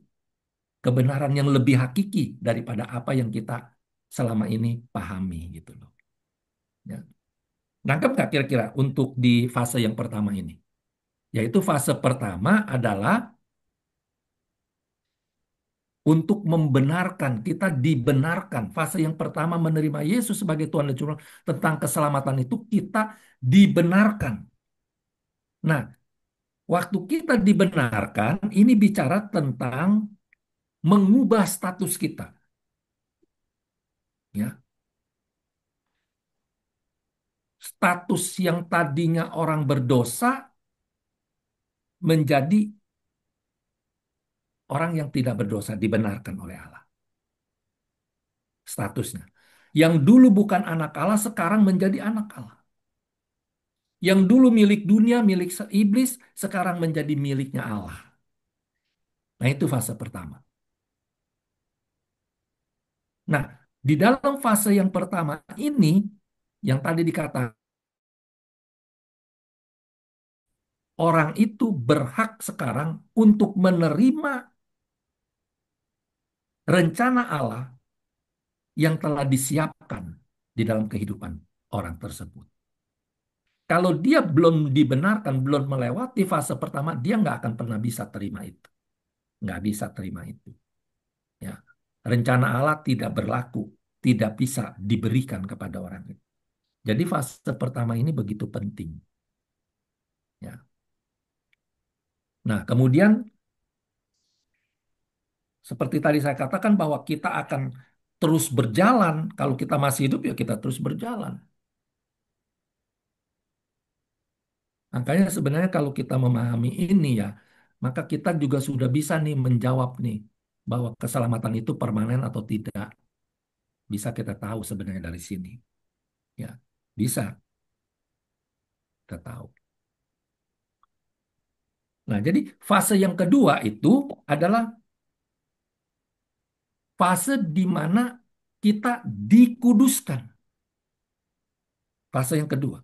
kebenaran yang lebih hakiki daripada apa yang kita selama ini pahami gitu loh. Ya. Nangkep nggak kira-kira untuk di fase yang pertama ini? Yaitu fase pertama adalah untuk membenarkan, kita dibenarkan. Fase yang pertama menerima Yesus sebagai Tuhan dan Juru Selamat, tentang keselamatan itu kita dibenarkan. Nah, waktu kita dibenarkan, ini bicara tentang mengubah status kita. Ya, status yang tadinya orang berdosa menjadi orang yang tidak berdosa, dibenarkan oleh Allah. Statusnya. Yang dulu bukan anak Allah, sekarang menjadi anak Allah. Yang dulu milik dunia, milik iblis, sekarang menjadi miliknya Allah. Nah, itu fase pertama. Nah, di dalam fase yang pertama ini, yang tadi dikatakan, orang itu berhak sekarang untuk menerima rencana Allah yang telah disiapkan di dalam kehidupan orang tersebut. Kalau dia belum dibenarkan, belum melewati fase pertama, dia nggak akan pernah bisa terima itu. Nggak bisa terima itu. Ya. Rencana Allah tidak berlaku, tidak bisa diberikan kepada orang itu. Jadi fase pertama ini begitu penting. Ya. Nah, kemudian seperti tadi saya katakan bahwa kita akan terus berjalan. Kalau kita masih hidup ya kita terus berjalan. Makanya sebenarnya kalau kita memahami ini ya, maka kita juga sudah bisa nih menjawab nih. bahwa keselamatan itu permanen atau tidak. Bisa kita tahu sebenarnya dari sini. Ya, bisa kita tahu. Nah, jadi fase yang kedua itu adalah fase di mana kita dikuduskan. Fase yang kedua.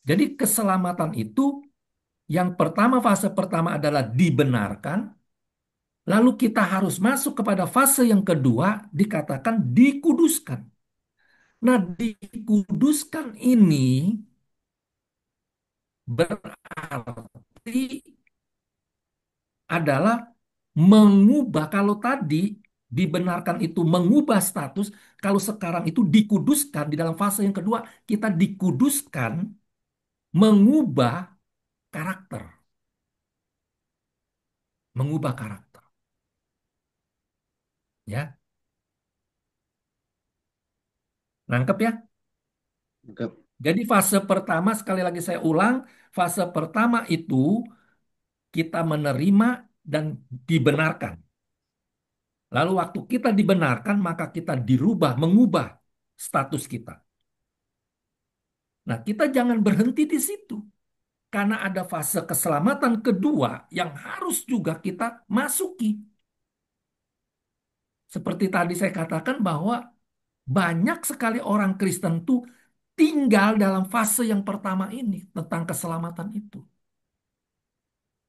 Jadi keselamatan itu yang pertama, fase pertama adalah dibenarkan, lalu kita harus masuk kepada fase yang kedua, dikatakan dikuduskan. Nah, dikuduskan ini berarti adalah mengubah. Kalau tadi dibenarkan itu mengubah status, kalau sekarang itu dikuduskan di dalam fase yang kedua, kita dikuduskan mengubah karakter, mengubah karakter, ya. Nangkep ya? Nangkep. Jadi fase pertama, sekali lagi saya ulang, fase pertama itu kita menerima dan dibenarkan. Lalu waktu kita dibenarkan, maka kita dirubah, mengubah status kita. Nah, kita jangan berhenti di situ. Karena ada fase keselamatan kedua yang harus juga kita masuki. Seperti tadi saya katakan bahwa banyak sekali orang Kristen tuh tinggal dalam fase yang pertama ini tentang keselamatan itu.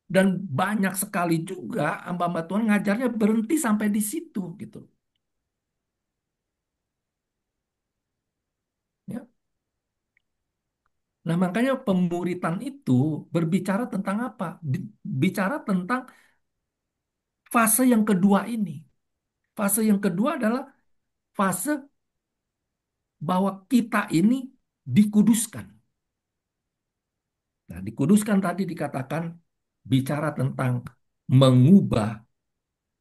Dan banyak sekali juga hamba-hamba Tuhan ngajarnya berhenti sampai di situ gitu. Ya. Nah, makanya pemuritan itu berbicara tentang apa? Bicara tentang fase yang kedua ini. Fase yang kedua adalah fase bahwa kita ini dikuduskan. Nah, dikuduskan tadi dikatakan bicara tentang mengubah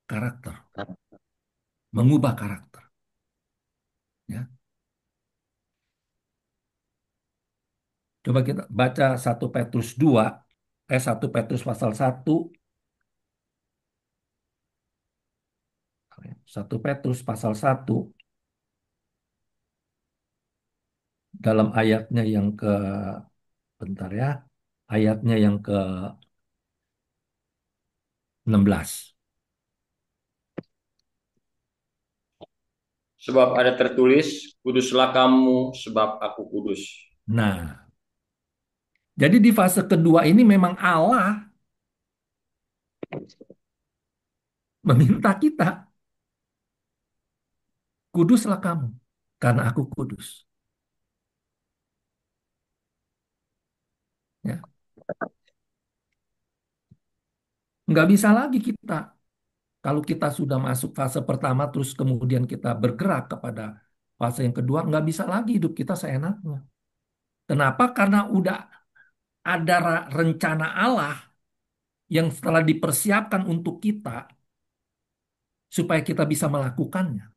karakter, mengubah karakter. Ya. Coba kita baca 1 Petrus 2, 1 Petrus pasal 1, 1 Petrus pasal 1 dalam ayatnya yang ke, bentar ya, ayatnya yang ke-16. Sebab ada tertulis, kuduslah kamu sebab aku kudus. Nah, jadi di fase kedua ini memang Allah meminta kita, kuduslah kamu, karena aku kudus. Ya. Nggak bisa lagi kita, kalau kita sudah masuk fase pertama, terus kemudian kita bergerak kepada fase yang kedua, nggak bisa lagi hidup kita seenaknya. Kenapa? Karena udah ada rencana Allah yang setelah dipersiapkan untuk kita, supaya kita bisa melakukannya.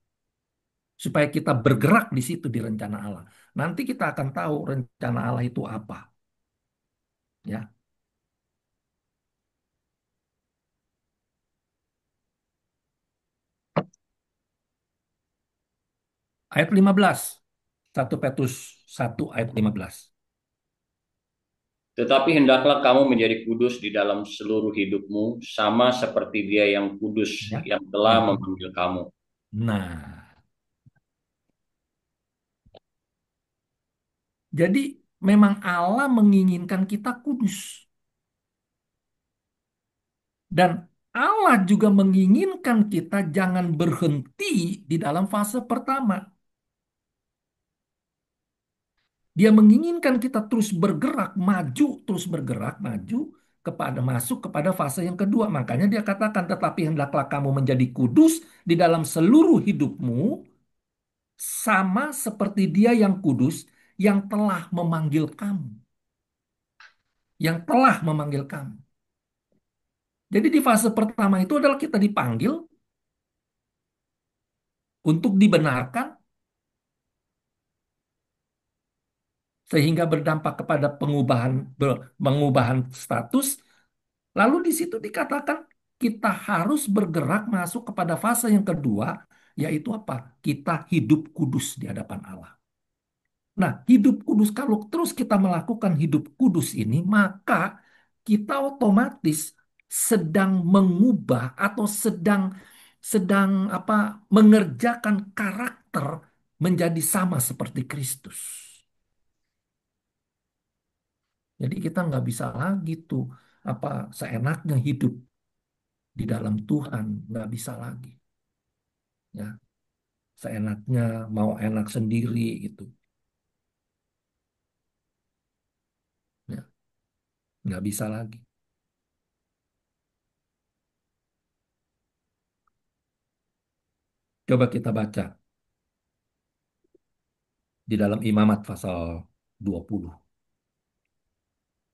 Supaya kita bergerak di situ di rencana Allah. Nanti kita akan tahu rencana Allah itu apa. Ya. Ayat 15. 1 Petrus 1 ayat 15. Tetapi hendaklah kamu menjadi kudus di dalam seluruh hidupmu, sama seperti Dia yang kudus, Ya. yang telah Yang memanggil kamu. Nah, jadi memang Allah menginginkan kita kudus. Dan Allah juga menginginkan kita jangan berhenti di dalam fase pertama. Dia menginginkan kita terus bergerak, maju, terus bergerak, maju kepada masuk kepada fase yang kedua. Makanya dia katakan, tetapi hendaklah kamu menjadi kudus di dalam seluruh hidupmu, sama seperti Dia yang kudus, yang telah memanggil kamu. Yang telah memanggil kamu. Jadi di fase pertama itu adalah kita dipanggil untuk dibenarkan, sehingga berdampak kepada pengubahan status. Lalu di situ dikatakan kita harus bergerak masuk kepada fase yang kedua, yaitu apa? Kita hidup kudus di hadapan Allah. Nah, hidup kudus, kalau terus kita melakukan hidup kudus ini, maka kita otomatis sedang mengubah atau sedang sedang apa mengerjakan karakter menjadi sama seperti Kristus. Jadi kita nggak bisa lagi tuh apa seenaknya hidup di dalam Tuhan, nggak bisa lagi. Ya, seenaknya mau enak sendiri gitu. Ya, nggak bisa lagi. Coba kita baca di dalam Imamat pasal 20.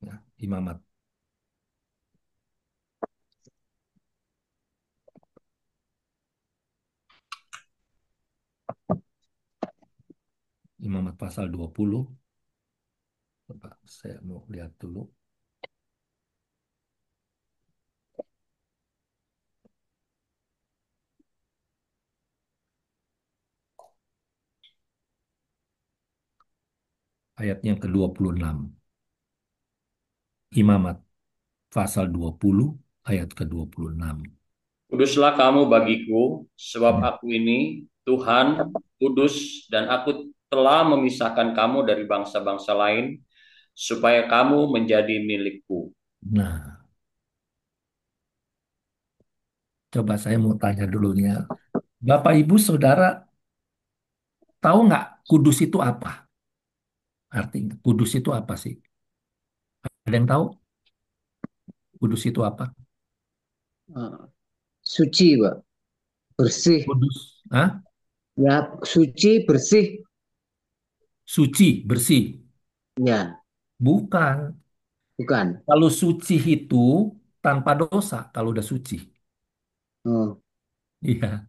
Ya, Imamat. Imamat pasal 20. Coba saya mau lihat dulu. Ayat yang ke-26. Imamat pasal 20 ayat ke-26. Kuduslah kamu bagiku, sebab Hmm. aku ini Tuhan, kudus, dan aku telah memisahkan kamu dari bangsa-bangsa lain, supaya kamu menjadi milikku. Nah, coba saya mau tanya dulu nih ya. Bapak, Ibu, Saudara, tahu nggak kudus itu apa? Artinya, kudus itu apa sih? Ada yang tahu kudus itu apa? Ah, suci, Pak. Bersih. Kudus, ah? Ya, suci, bersih. Suci, bersih. Ya, Bukan. bukan. Kalau suci itu tanpa dosa, kalau udah suci. Oh. Iya.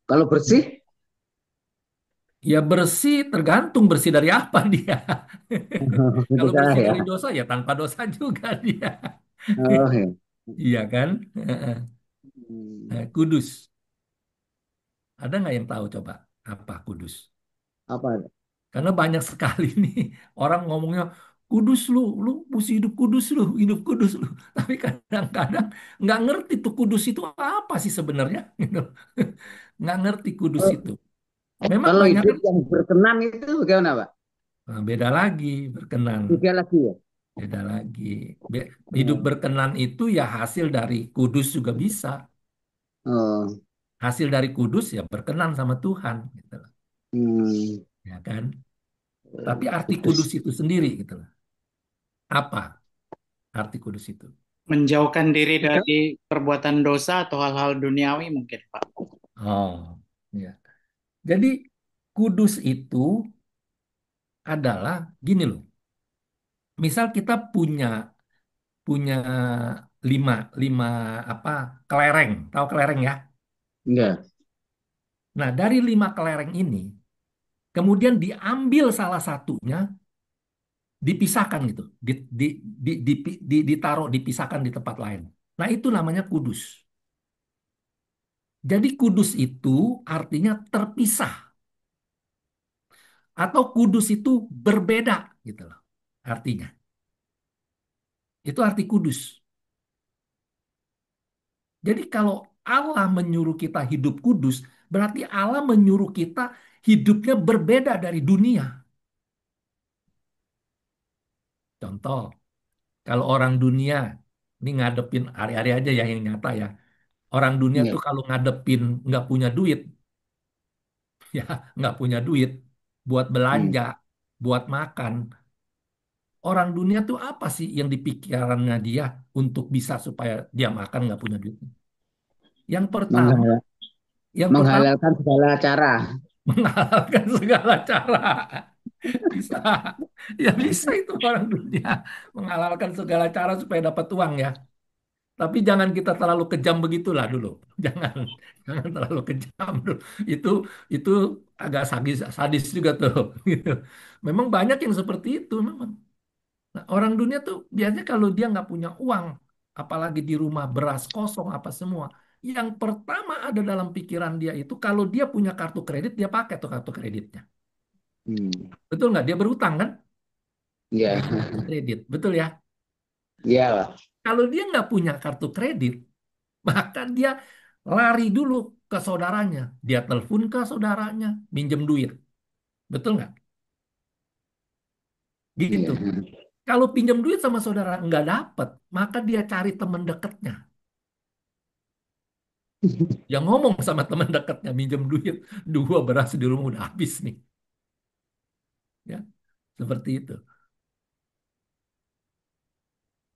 Kalau bersih, Ya bersih tergantung bersih dari apa dia. itu Kalau salah bersih ya. dari dosa ya tanpa dosa juga dia. Oh, ya. Iya kan? Hmm. Kudus. Ada nggak yang tahu coba apa kudus? Apa? Karena banyak sekali nih orang ngomongnya kudus lu mesti hidup kudus lu. Tapi kadang-kadang nggak ngerti tuh kudus itu apa sih sebenarnya, gitu. Nggak ngerti kudus Oh, itu. Memang kalau banyak hidup kan. yang berkenan itu bagaimana, Pak? Nah, beda lagi berkenan, Beda lagi ya. beda lagi. Hidup Oh. berkenan itu ya hasil dari kudus juga bisa. Oh. Hasil dari kudus ya berkenan sama Tuhan, gitu loh. Hmm. Ya kan? Tapi arti kudus Kudus. itu sendiri, gitu loh. Apa arti kudus itu? Menjauhkan diri dari perbuatan dosa atau hal-hal duniawi mungkin, Pak. Oh, ya. Jadi kudus itu adalah gini loh. Misal kita punya punya lima lima apa kelereng, tahu kelereng ya? Enggak. Nah, dari lima kelereng ini, kemudian diambil salah satunya, dipisahkan gitu, ditaruh, dipisahkan di tempat lain. Nah, itu namanya kudus. Jadi kudus itu artinya terpisah atau kudus itu berbeda gitu loh. Artinya. Itu arti kudus. Jadi kalau Allah menyuruh kita hidup kudus, berarti Allah menyuruh kita hidupnya berbeda dari dunia. Contoh, kalau orang dunia, ini ngadepin hari-hari aja ya yang nyata ya. Orang dunia Enggak. tuh kalau ngadepin nggak punya duit, ya nggak punya duit buat Hmm. belanja, buat makan. Orang dunia tuh apa sih yang dipikirannya dia untuk bisa supaya dia makan nggak punya duit? Yang pertama, Menghalal- yang pertama Menghalalkan segala cara. menghalalkan segala cara. Bisa, ya bisa itu orang dunia menghalalkan segala cara supaya dapat uang ya. Tapi jangan kita terlalu kejam begitulah dulu. Jangan, jangan terlalu kejam dulu. Itu itu agak sadis, sadis juga tuh. Gitu. Memang banyak yang seperti itu memang. Nah, orang dunia tuh biasanya kalau dia nggak punya uang, apalagi di rumah beras kosong apa semua. Yang pertama ada dalam pikiran dia itu kalau dia punya kartu kredit dia pakai tuh kartu kreditnya. Hmm. Betul nggak? Dia berhutang kan Ya, dengan kartu kredit. Betul ya? iyalah. Kalau dia nggak punya kartu kredit, maka dia lari dulu ke saudaranya. Dia telepon ke saudaranya, minjem duit. Betul nggak? Gitu. Iya. Kalau pinjam duit sama saudara nggak dapet, maka dia cari teman dekatnya. Yang ngomong sama teman dekatnya, minjem duit. Dua beras di rumah udah habis nih. Ya, seperti itu.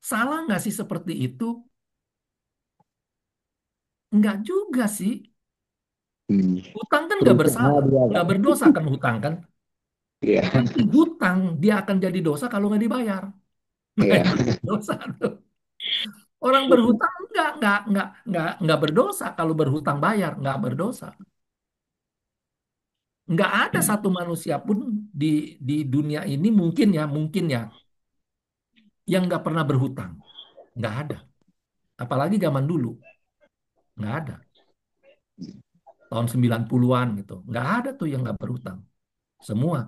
Salah nggak sih seperti itu? Nggak juga sih. Hmm. Hutang kan nggak Berusaha bersalah. dia Nggak kan. berdosa kan hutang kan? Iya, Tapi hutang dia akan jadi dosa kalau nggak dibayar. Nah iya. itu dosa tuh. Orang berhutang nggak berdosa kalau berhutang bayar nggak berdosa. Nggak ada satu manusia pun di di dunia ini mungkin ya yang nggak pernah berhutang. Nggak ada. Apalagi zaman dulu nggak ada. Tahun 90-an gitu. Nggak ada tuh yang nggak berhutang. Semua.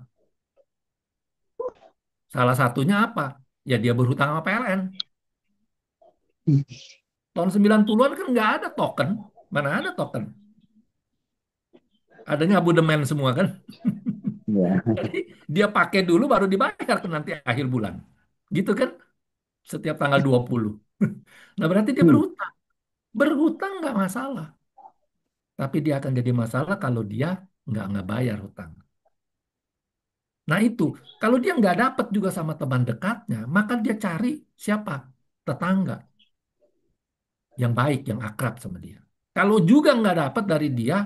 Salah satunya apa? Ya dia berhutang sama PLN. Tahun 90-an kan nggak ada token. Mana ada token? Adanya abodemen semua kan. Iya. Jadi dia pakai dulu baru dibayar ke nanti akhir bulan. Gitu kan? Setiap tanggal 20. Nah berarti dia Hmm. berhutang. Berhutang nggak masalah. Tapi dia akan jadi masalah kalau dia nggak bayar hutang. Nah itu, kalau dia nggak dapat juga sama teman dekatnya, maka dia cari siapa? Tetangga yang baik, yang akrab sama dia. Kalau juga nggak dapat dari dia,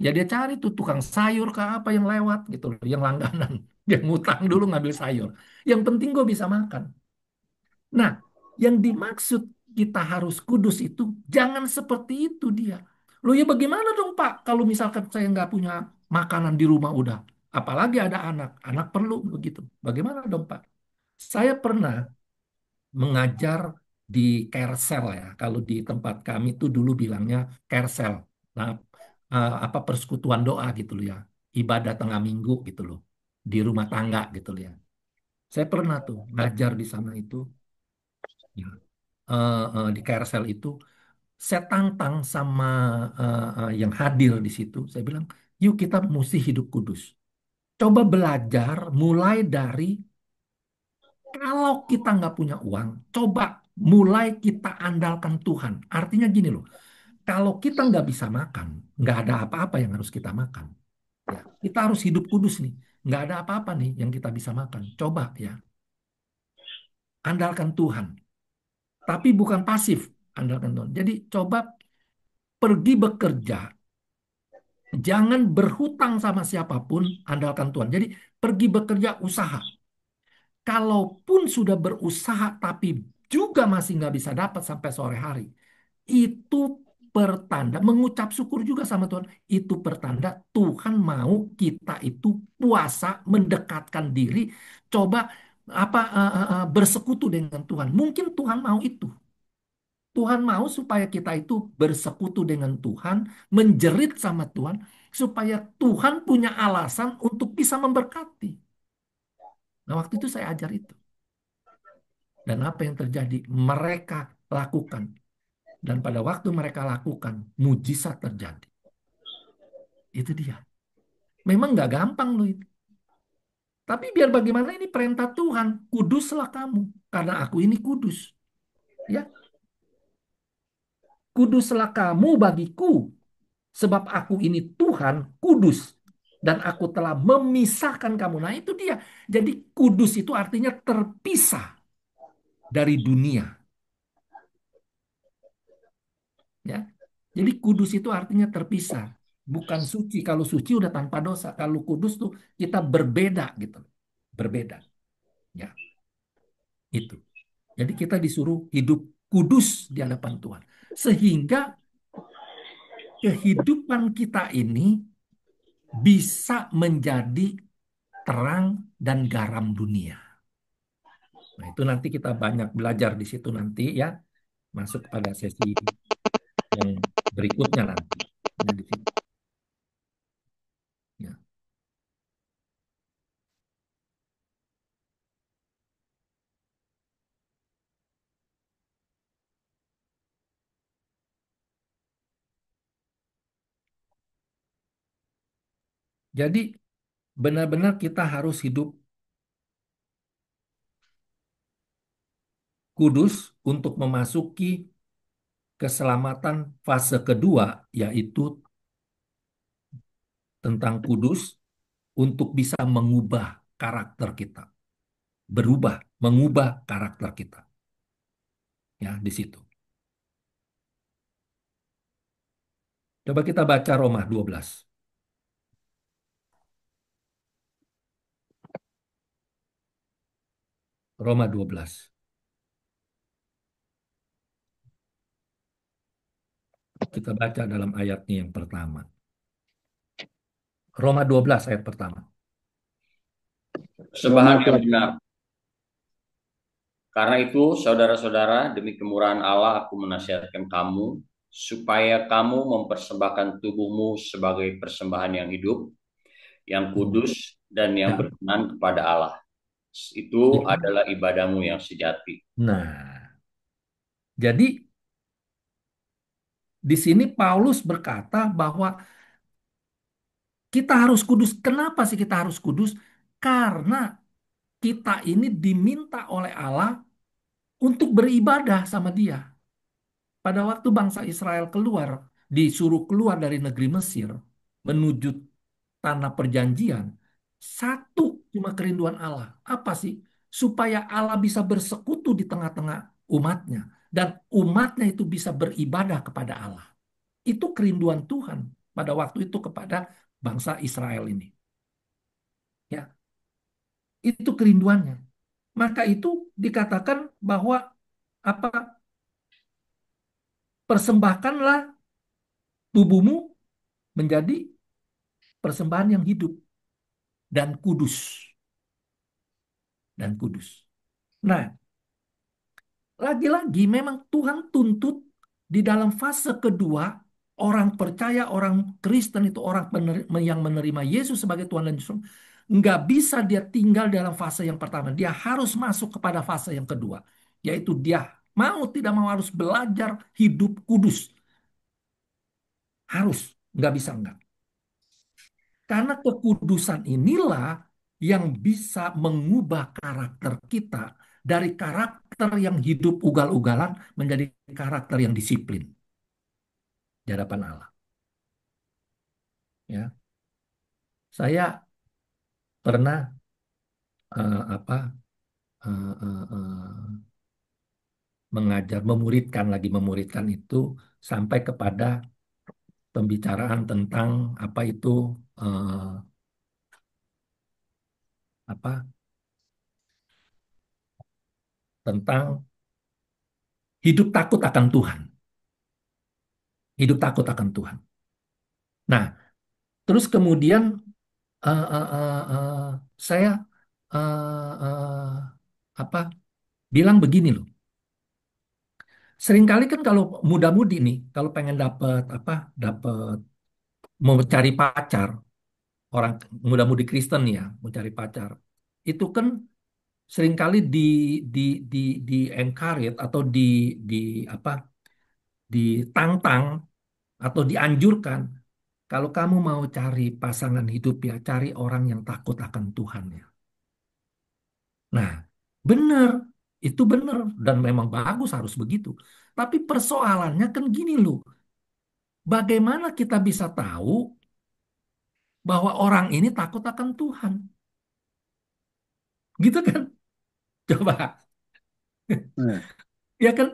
ya dia cari tuh tukang sayur ke apa yang lewat gitu, loh, yang langganan. Dia ngutang dulu ngambil sayur. Yang penting gue bisa makan. Nah, yang dimaksud kita harus kudus itu jangan seperti itu dia. Loh ya bagaimana dong Pak kalau misalkan saya nggak punya makanan di rumah udah. Apalagi ada anak, anak perlu begitu. Bagaimana dong Pak? Saya pernah mengajar di Kersel ya. Kalau di tempat kami tuh dulu bilangnya Kersel. Nah, apa persekutuan doa gitu loh ya. Ibadah tengah minggu gitu loh. Di rumah tangga gitu loh ya. Saya pernah tuh ngajar di sana itu. Ya. Di Kersel itu saya tantang sama yang hadir di situ. Saya bilang, yuk kita mesti hidup kudus. Coba belajar mulai dari kalau kita nggak punya uang, coba mulai kita andalkan Tuhan. Artinya gini loh, kalau kita nggak bisa makan, nggak ada apa-apa yang harus kita makan. Ya, kita harus hidup kudus nih. Nggak ada apa-apa nih yang kita bisa makan. Coba ya, andalkan Tuhan. Tapi bukan pasif, andalkan Tuhan. Jadi coba pergi bekerja. Jangan berhutang sama siapapun, andalkan Tuhan. Jadi pergi bekerja usaha. Kalaupun sudah berusaha tapi juga masih nggak bisa dapat sampai sore hari, itu pertanda mengucap syukur juga sama Tuhan. Itu pertanda Tuhan mau kita itu puasa, mendekatkan diri, coba bersekutu dengan Tuhan. Mungkin Tuhan mau itu. Tuhan mau supaya kita itu bersekutu dengan Tuhan, menjerit sama Tuhan, supaya Tuhan punya alasan untuk bisa memberkati. Nah, waktu itu saya ajar itu. Dan apa yang terjadi? Mereka lakukan. Dan pada waktu mereka lakukan, mujizat terjadi. Itu dia. Memang nggak gampang loh itu. Tapi biar bagaimana ini perintah Tuhan. Kuduslah kamu. Karena aku ini kudus. Ya, kuduslah kamu bagiku. Sebab aku ini Tuhan kudus. Dan aku telah memisahkan kamu. Nah itu dia. Jadi kudus itu artinya terpisah dari dunia. Ya. Jadi kudus itu artinya terpisah. Bukan suci. Kalau suci udah tanpa dosa. Kalau kudus tuh kita berbeda gitu. Berbeda. Ya, itu. Jadi kita disuruh hidup kudus di hadapan Tuhan. Sehingga kehidupan kita ini bisa menjadi terang dan garam dunia. Nah, itu nanti kita banyak belajar di situ nanti ya. masuk pada sesi yang berikutnya nanti. Nah, di situ. Ya. Jadi benar-benar kita harus hidup kudus untuk memasuki keselamatan fase kedua, yaitu tentang kudus untuk bisa mengubah karakter kita, berubah, mengubah karakter kita. Ya, di situ. Coba kita baca Roma 12. Roma 12. Kita baca dalam ayatnya yang pertama. Roma 12 ayat pertama. Persembahan yang benar. Karena itu, saudara-saudara, demi kemurahan Allah, aku menasihatkan kamu supaya kamu mempersembahkan tubuhmu sebagai persembahan yang hidup, yang kudus, dan yang Ya. berkenan kepada Allah. Itu Ya. adalah ibadahmu yang sejati. Nah, jadi di sini Paulus berkata bahwa kita harus kudus. Kenapa sih kita harus kudus? Karena kita ini diminta oleh Allah untuk beribadah sama Dia. Pada waktu bangsa Israel keluar, disuruh keluar dari negeri Mesir menuju tanah perjanjian, satu cuma kerinduan Allah. Apa sih? Supaya Allah bisa bersekutu di tengah-tengah umatnya. Dan umatnya itu bisa beribadah kepada Allah. Itu kerinduan Tuhan pada waktu itu kepada bangsa Israel ini. Ya, itu kerinduannya. Maka itu dikatakan bahwa apa? Persembahkanlah tubuhmu menjadi persembahan yang hidup dan kudus dan kudus. Nah, lagi-lagi memang Tuhan tuntut di dalam fase kedua orang percaya, orang Kristen itu orang yang menerima Yesus sebagai Tuhan dan Yesus nggak bisa dia tinggal dalam fase yang pertama. Dia harus masuk kepada fase yang kedua, yaitu dia mau tidak mau harus belajar hidup kudus. Harus, nggak bisa enggak. Karena kekudusan inilah yang bisa mengubah karakter kita dari karakter yang hidup ugal-ugalan menjadi karakter yang disiplin di hadapan Allah. Ya, saya pernah apa mengajar, memuridkan itu sampai kepada pembicaraan tentang apa itu eh, apa tentang hidup takut akan Tuhan, hidup takut akan Tuhan. Nah, terus kemudian eh, eh, eh, eh, saya apa bilang begini loh. Seringkali kan kalau muda-mudi nih, kalau pengen dapet apa, dapet mau cari pacar, orang muda-mudi Kristen ya, mau cari pacar, itu kan seringkali di di di encourage atau di apa, ditantang atau dianjurkan kalau kamu mau cari pasangan hidup ya cari orang yang takut akan Tuhan ya. Nah, benar, itu benar dan memang bagus harus begitu. Tapi persoalannya kan gini loh, bagaimana kita bisa tahu bahwa orang ini takut akan Tuhan? Gitu kan? Coba. Hmm. Ya kan,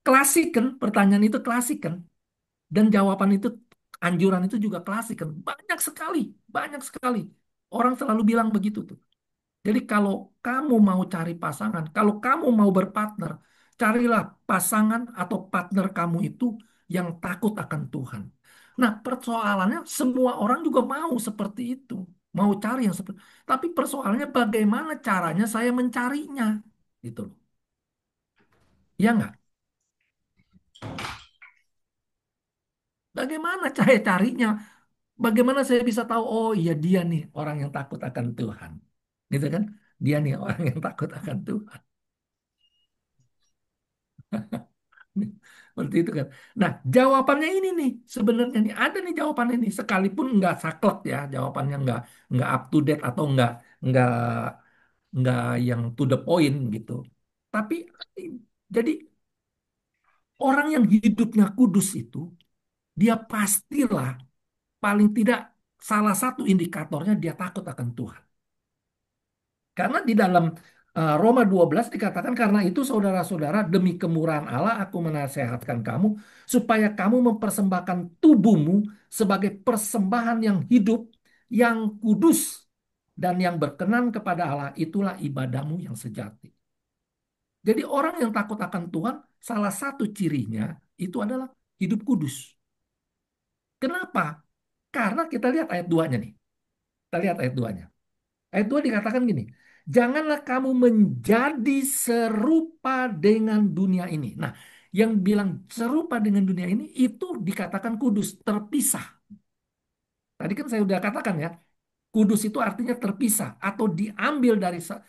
klasik kan, pertanyaan itu klasik kan. Dan jawaban itu, anjuran itu juga klasik kan. Banyak sekali, banyak sekali. Orang selalu bilang begitu tuh. Jadi kalau kamu mau cari pasangan, kalau kamu mau berpartner, carilah pasangan atau partner kamu itu yang takut akan Tuhan. Nah, persoalannya semua orang juga mau seperti itu. Mau cari yang seperti tapi persoalannya bagaimana caranya saya mencarinya. Gitu loh. Iya nggak? Bagaimana saya carinya? Bagaimana saya bisa tahu, oh iya dia nih orang yang takut akan Tuhan. Gitu kan? Dia nih orang yang takut akan Tuhan. Seperti itu kan. Nah, jawabannya ini nih sebenarnya nih ada nih jawaban ini sekalipun nggak saklek ya, jawabannya nggak up to date atau nggak nggak yang to the point gitu. Tapi jadi orang yang hidupnya kudus itu dia pastilah paling tidak salah satu indikatornya dia takut akan Tuhan. Karena di dalam Roma 12 dikatakan karena itu saudara-saudara demi kemurahan Allah aku menasehatkan kamu supaya kamu mempersembahkan tubuhmu sebagai persembahan yang hidup, yang kudus dan yang berkenan kepada Allah itulah ibadahmu yang sejati. Jadi orang yang takut akan Tuhan salah satu cirinya itu adalah hidup kudus. Kenapa? Karena kita lihat ayat 2-nya nih. Kita lihat ayat 2-nya. Ayat 2 dikatakan gini, janganlah kamu menjadi serupa dengan dunia ini. Nah, yang bilang serupa dengan dunia ini itu dikatakan kudus, terpisah. Tadi kan saya udah katakan ya, kudus itu artinya terpisah atau diambil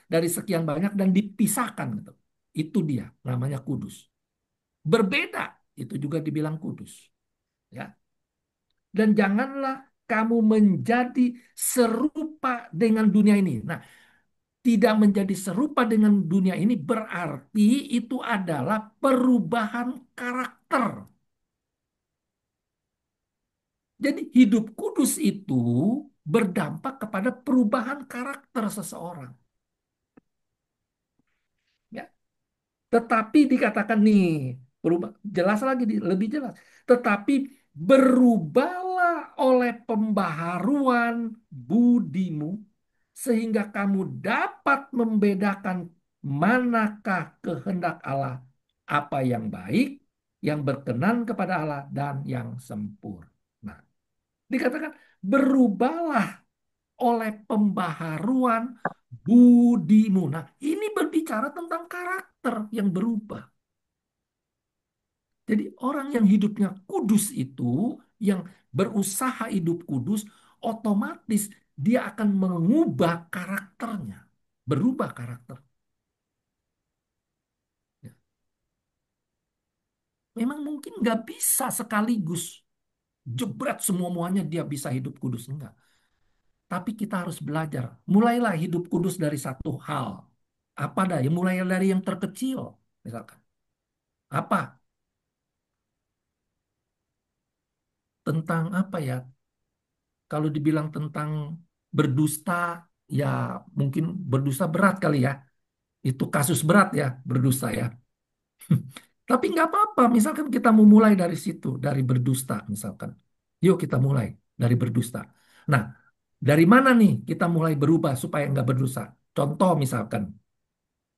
dari sekian banyak dan dipisahkan gitu. Itu dia namanya kudus. Berbeda itu juga dibilang kudus, ya. Dan janganlah kamu menjadi serupa dengan dunia ini. Nah, tidak menjadi serupa dengan dunia ini berarti itu adalah perubahan karakter. Jadi hidup kudus itu berdampak kepada perubahan karakter seseorang. Ya. Tetapi dikatakan nih, berubah, jelas lagi, lebih jelas. Tetapi berubahlah oleh pembaharuan budimu sehingga kamu dapat membedakan manakah kehendak Allah, apa yang baik, yang berkenan kepada Allah, dan yang sempurna. Dikatakan berubahlah oleh pembaharuan budimu. Nah, ini berbicara tentang karakter yang berubah. Jadi orang yang hidupnya kudus itu, yang berusaha hidup kudus, otomatis dia akan mengubah karakternya. Berubah karakter. Ya. Memang mungkin nggak bisa sekaligus jebret semua-muanya dia bisa hidup kudus. Enggak. Tapi kita harus belajar. Mulailah hidup kudus dari satu hal. Apa dah? Ya mulai dari yang terkecil. Misalkan. Apa? Tentang apa ya? Kalau dibilang tentang berdusta, ya mungkin berdusta berat kali ya. Itu kasus berat ya, berdusta ya. Tapi nggak apa-apa, misalkan kita mau mulai dari situ, dari berdusta misalkan. Yuk kita mulai dari berdusta. Nah, dari mana nih kita mulai berubah supaya nggak berdusta? Contoh misalkan,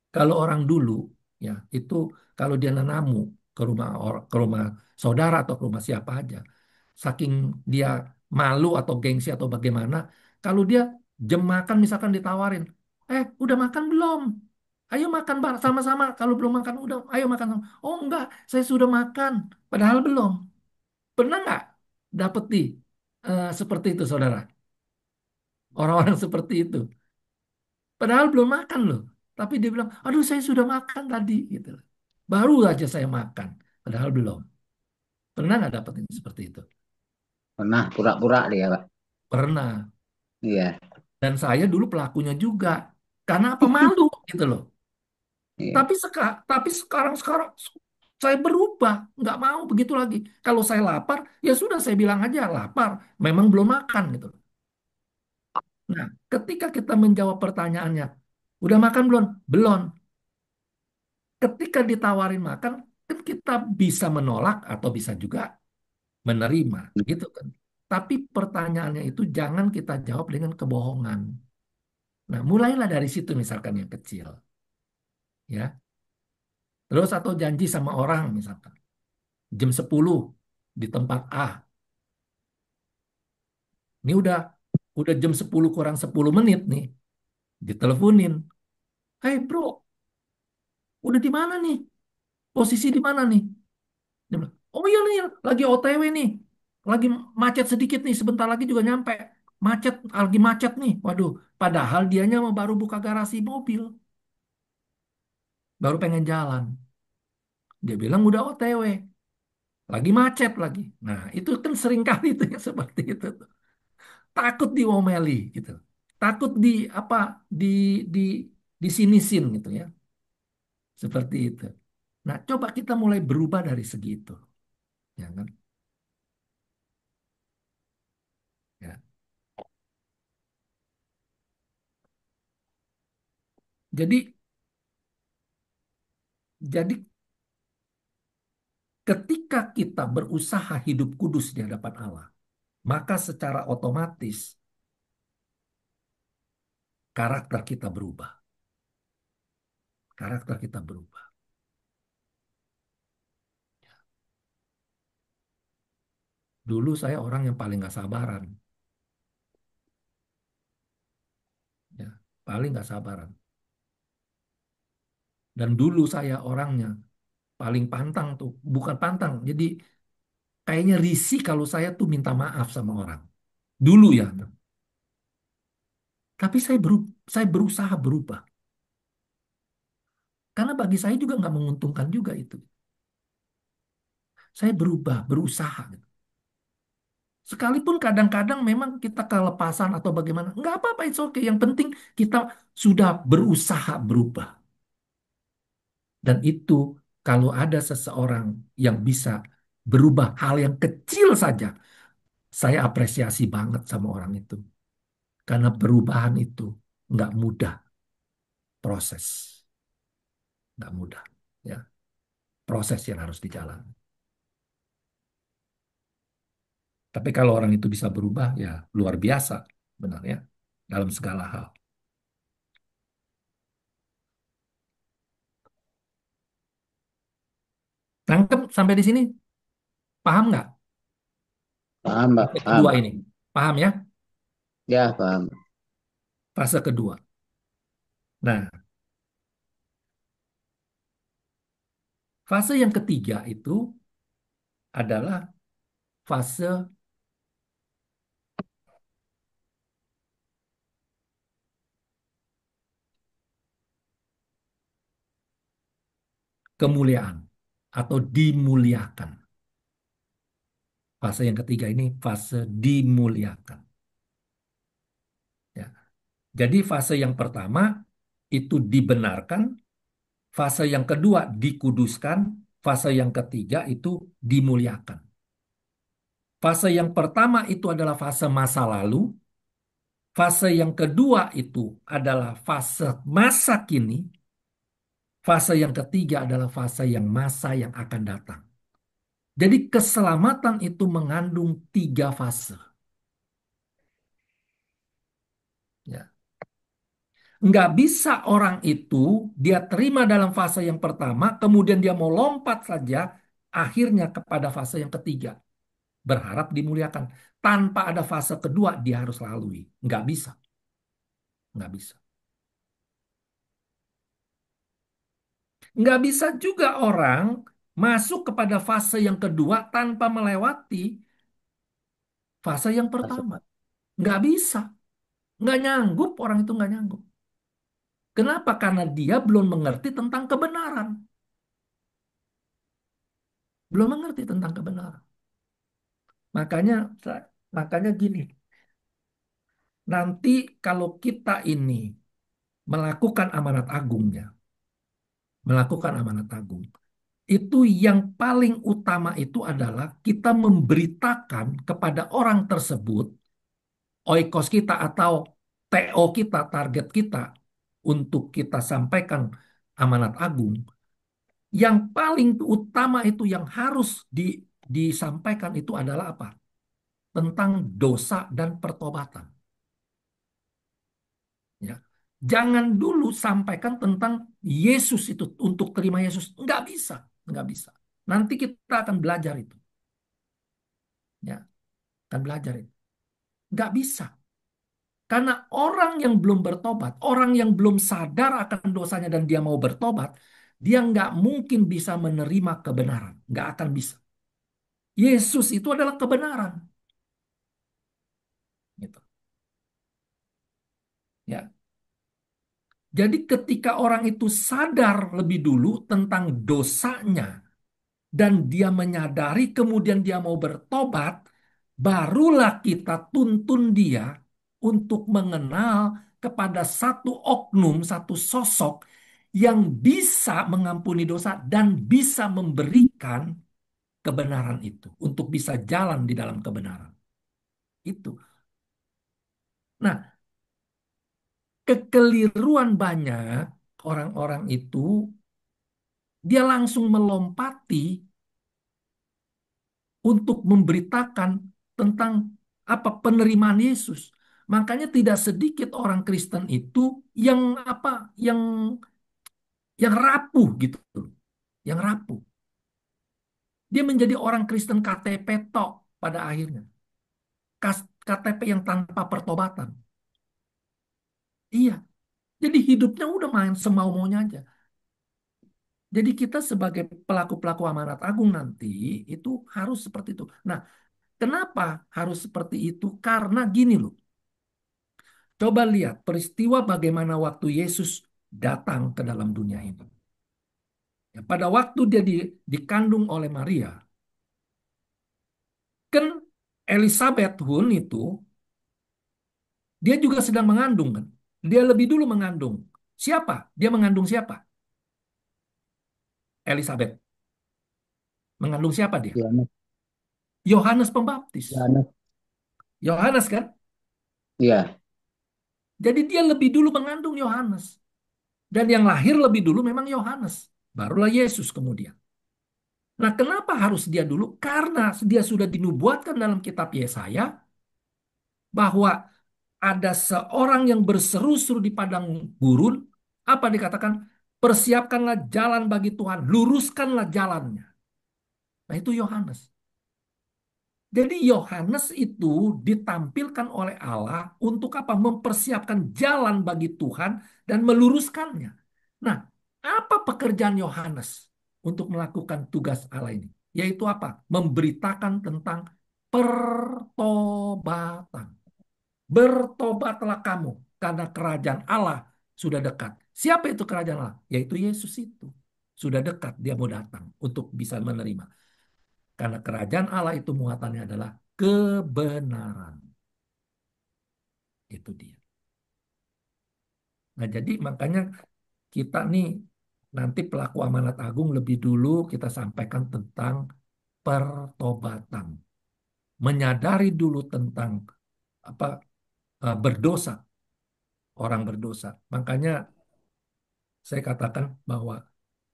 kalau orang dulu ya itu kalau dia nanamu ke rumah saudara atau ke rumah siapa aja, saking dia malu atau gengsi atau bagaimana, kalau dia jam makan misalkan ditawarin, udah makan belum? Ayo makan sama-sama. Kalau belum makan udah, ayo makan sama. Oh enggak, saya sudah makan, padahal belum. Pernah nggak dapet seperti itu saudara? Orang-orang seperti itu. Padahal belum makan loh. Tapi dia bilang, aduh saya sudah makan tadi. Gitu. Baru aja saya makan. Padahal belum. Pernah nggak dapetin seperti itu? Pernah pura-pura dia, Pak. Pernah. Iya, Dan saya dulu pelakunya juga. Karena apa? Malu gitu loh. iya. Tapi sekarang saya berubah. Nggak mau begitu lagi. Kalau saya lapar, ya sudah saya bilang aja lapar. Memang belum makan gitu loh. Nah, ketika kita menjawab pertanyaannya, udah makan belum? Belum. Ketika ditawarin makan, kan kita bisa menolak atau bisa juga menerima, gitu kan. Tapi pertanyaannya itu jangan kita jawab dengan kebohongan. Nah, mulailah dari situ misalkan yang kecil, ya. Terus atau janji sama orang misalkan jam 10 di tempat A. Ini udah jam 10 kurang 10 menit nih, diteleponin. Hey bro, udah di mana nih? Posisi di mana nih? Dia bilang, oh iya nih, lagi OTW nih, lagi macet sedikit nih, sebentar lagi juga nyampe. Macet, lagi macet nih. Waduh, padahal dianya mau baru buka garasi mobil, baru pengen jalan. Dia bilang udah OTW, lagi macet lagi. Nah, itu kan sering kali itu yang seperti itu tuh. Takut diomeli gitu. Takut di apa di di disinisin gitu ya. Seperti itu. Nah, coba kita mulai berubah dari segi itu, ya kan? Ya. Jadi jadi ketika kita berusaha hidup kudus di hadapan Allah, maka secara otomatis karakter kita berubah. Karakter kita berubah. Dulu saya orang yang paling gak sabaran, ya, paling gak sabaran. Dan dulu saya orangnya paling pantang tuh, bukan pantang, jadi kayaknya risih kalau saya tuh minta maaf sama orang. Dulu ya, tapi saya berusaha berubah. Karena bagi saya juga nggak menguntungkan juga itu. Saya berubah, berusaha, gitu. Sekalipun kadang-kadang memang kita kelepasan atau bagaimana, nggak apa-apa, it's okay. Yang penting kita sudah berusaha berubah. Dan itu kalau ada seseorang yang bisa berubah hal yang kecil saja, saya apresiasi banget sama orang itu. Karena perubahan itu nggak mudah proses, nggak mudah, ya, proses yang harus dijalani. Tapi kalau orang itu bisa berubah, ya luar biasa, benar ya, dalam segala hal. Tangkap sampai di sini, paham nggak? Paham, Mbak. Fase Paham. kedua ini, paham ya? Ya, paham. Fase kedua. Nah, fase yang ketiga itu adalah fase kemuliaan atau dimuliakan. Fase yang ketiga ini fase dimuliakan. Ya. Jadi fase yang pertama itu dibenarkan, fase yang kedua dikuduskan, fase yang ketiga itu dimuliakan. Fase yang pertama itu adalah fase masa lalu, fase yang kedua itu adalah fase masa kini, fase yang ketiga adalah fase yang masa yang akan datang. Jadi keselamatan itu mengandung tiga fase. Ya. Nggak bisa orang itu dia terima dalam fase yang pertama, kemudian dia mau lompat saja, akhirnya kepada fase yang ketiga. Berharap dimuliakan. Tanpa ada fase kedua, dia harus lalui. Nggak bisa. Nggak bisa. Nggak bisa juga orang masuk kepada fase yang kedua tanpa melewati fase yang pertama. Nggak bisa. Nggak nyanggup, orang itu nggak nyanggup. Kenapa? Karena dia belum mengerti tentang kebenaran. Belum mengerti tentang kebenaran. Makanya, makanya gini, nanti kalau kita ini melakukan amanat agungnya, melakukan amanat agung, itu yang paling utama itu adalah kita memberitakan kepada orang tersebut, oikos kita atau TO kita, target kita, untuk kita sampaikan amanat agung, yang paling utama itu yang harus disampaikan itu adalah apa? Tentang dosa dan pertobatan. Ya. Jangan dulu sampaikan tentang Yesus itu untuk terima Yesus. Nggak bisa, nggak bisa. Nanti kita akan belajar itu. Ya, akan belajar itu. Nggak bisa. Karena orang yang belum bertobat, orang yang belum sadar akan dosanya dan dia mau bertobat, dia nggak mungkin bisa menerima kebenaran. Nggak akan bisa. Yesus itu adalah kebenaran. Gitu. Ya. Jadi ketika orang itu sadar lebih dulu tentang dosanya dan dia menyadari kemudian dia mau bertobat, barulah kita tuntun dia untuk mengenal kepada satu oknum, satu sosok yang bisa mengampuni dosa dan bisa memberikan kebenaran itu untuk bisa jalan di dalam kebenaran. Itu. Nah, kekeliruan banyak orang-orang itu dia langsung melompati untuk memberitakan tentang apa penerimaan Yesus. Makanya tidak sedikit orang Kristen itu yang apa yang rapuh gitu, yang rapuh. Dia menjadi orang Kristen KTP tok pada akhirnya. KTP yang tanpa pertobatan. Iya, jadi hidupnya udah main semau-maunya aja. Jadi kita sebagai pelaku-pelaku amanat agung nanti itu harus seperti itu. Nah, kenapa harus seperti itu? Karena gini loh. Coba lihat peristiwa bagaimana waktu Yesus datang ke dalam dunia ini. Ya, pada waktu dia dikandung oleh Maria, kan Elizabeth pun itu dia juga sedang mengandung kan. Dia lebih dulu mengandung. Siapa? Dia mengandung siapa? Elizabeth. Mengandung siapa dia? Yohanes, Yohanes Pembaptis. Yohanes, Yohanes kan? iya, Jadi dia lebih dulu mengandung Yohanes. Dan yang lahir lebih dulu memang Yohanes. Barulah Yesus kemudian. Nah, kenapa harus dia dulu? Karena dia sudah dinubuatkan dalam kitab Yesaya bahwa ada seorang yang berseru-seru di padang gurun. Apa dikatakan? Persiapkanlah jalan bagi Tuhan, luruskanlah jalannya. Nah, itu Yohanes. Jadi Yohanes itu ditampilkan oleh Allah untuk apa? Mempersiapkan jalan bagi Tuhan dan meluruskannya. Nah, apa pekerjaan Yohanes untuk melakukan tugas Allah ini? Yaitu apa? Memberitakan tentang pertobatan. Bertobatlah kamu karena kerajaan Allah sudah dekat. Siapa itu kerajaan Allah? Yaitu Yesus itu. Sudah dekat, dia mau datang untuk bisa menerima. Karena kerajaan Allah itu muatannya adalah kebenaran. Itu dia. Nah, jadi makanya kita nih nanti pelaku amanat agung lebih dulu kita sampaikan tentang pertobatan. Menyadari dulu tentang apa berdosa, orang berdosa. Makanya saya katakan bahwa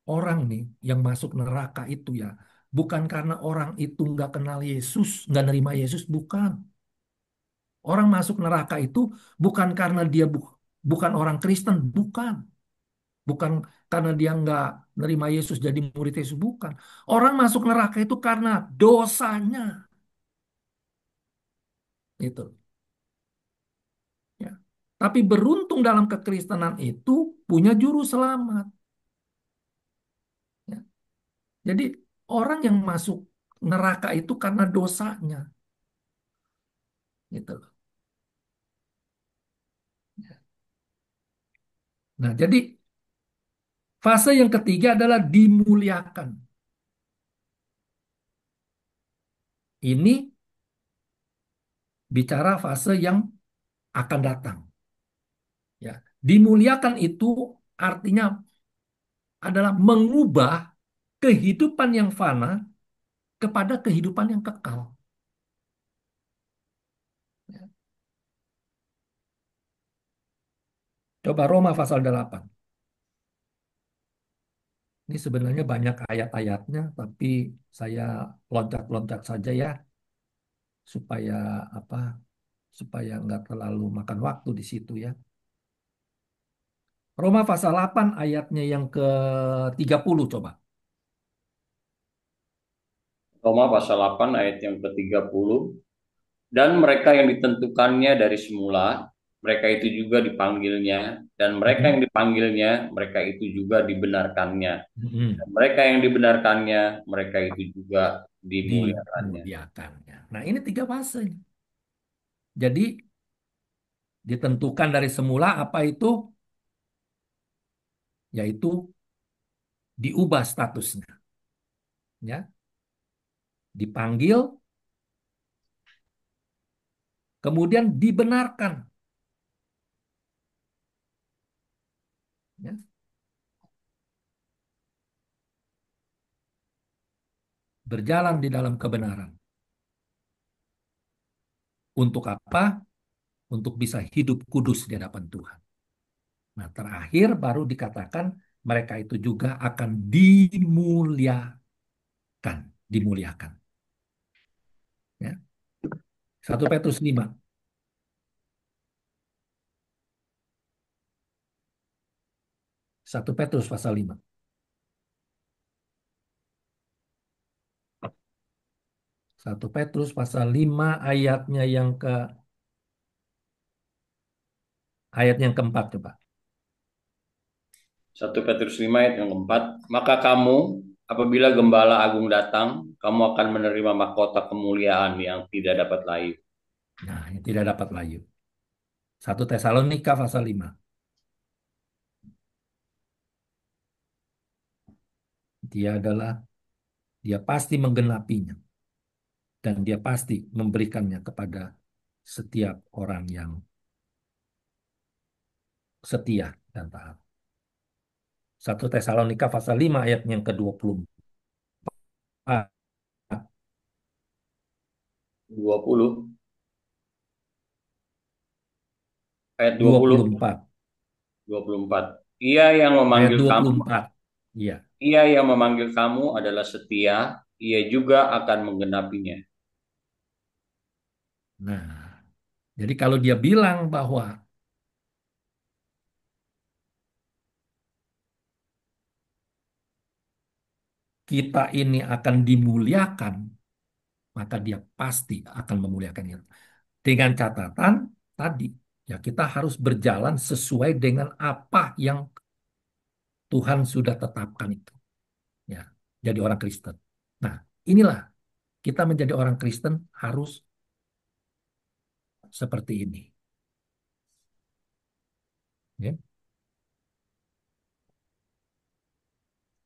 orang nih yang masuk neraka itu ya bukan karena orang itu nggak kenal Yesus, nggak nerima Yesus, bukan. Orang masuk neraka itu bukan karena dia bukan orang Kristen, bukan. Bukan karena dia nggak nerima Yesus jadi murid Yesus, bukan. Orang masuk neraka itu karena dosanya. Itu. Ya. Tapi beruntung dalam kekristenan itu punya juru selamat. Ya. Jadi orang yang masuk neraka itu karena dosanya. Gitu loh. Nah, jadi fase yang ketiga adalah dimuliakan. Ini bicara fase yang akan datang. Ya, dimuliakan itu artinya adalah mengubah kehidupan yang fana kepada kehidupan yang kekal. Ya. Coba Roma pasal 8. Ini sebenarnya banyak ayat-ayatnya, tapi saya loncat-loncat saja ya, supaya apa? Supaya nggak terlalu makan waktu di situ ya. Roma pasal 8 ayatnya yang ke-30 coba. Roma pasal 8 ayat yang ke-30. Dan mereka yang ditentukannya dari semula, mereka itu juga dipanggilnya, dan mereka yang dipanggilnya, mereka itu juga dibenarkannya. Mhm. Dan mereka yang dibenarkannya, mereka itu juga dimuliakannya. dimuliakannya. Nah, ini tiga fase. Jadi ditentukan dari semula apa itu, yaitu diubah statusnya, ya, dipanggil, kemudian dibenarkan, ya, berjalan di dalam kebenaran. Untuk apa? Untuk bisa hidup kudus di hadapan Tuhan. Nah, terakhir baru dikatakan mereka itu juga akan dimuliakan. Ya. 1 Petrus 5. 1 Petrus pasal 5. 1 Petrus pasal 5 ayat yang keempat coba. 1 Petrus 5 ayat yang keempat, maka kamu apabila Gembala Agung datang, kamu akan menerima mahkota kemuliaan yang tidak dapat layu. Nah, yang tidak dapat layu. 1 Tesalonika pasal 5. Dia pasti menggenapinya dan dia pasti memberikannya kepada setiap orang yang setia dan taat. 1 Tesalonika pasal 5 ayat yang ke-24. 20 ayat 20 24. 24. Ia yang Ayat memanggil kamu 24. Iya. Ia yang memanggil kamu adalah setia, ia juga akan menggenapinya. Nah, jadi kalau dia bilang bahwa kita ini akan dimuliakan, maka dia pasti akan memuliakannya. Dengan catatan tadi, ya kita harus berjalan sesuai dengan apa yang Tuhan sudah tetapkan itu. Ya, jadi orang Kristen. Nah, inilah kita menjadi orang Kristen harus seperti ini. Ya.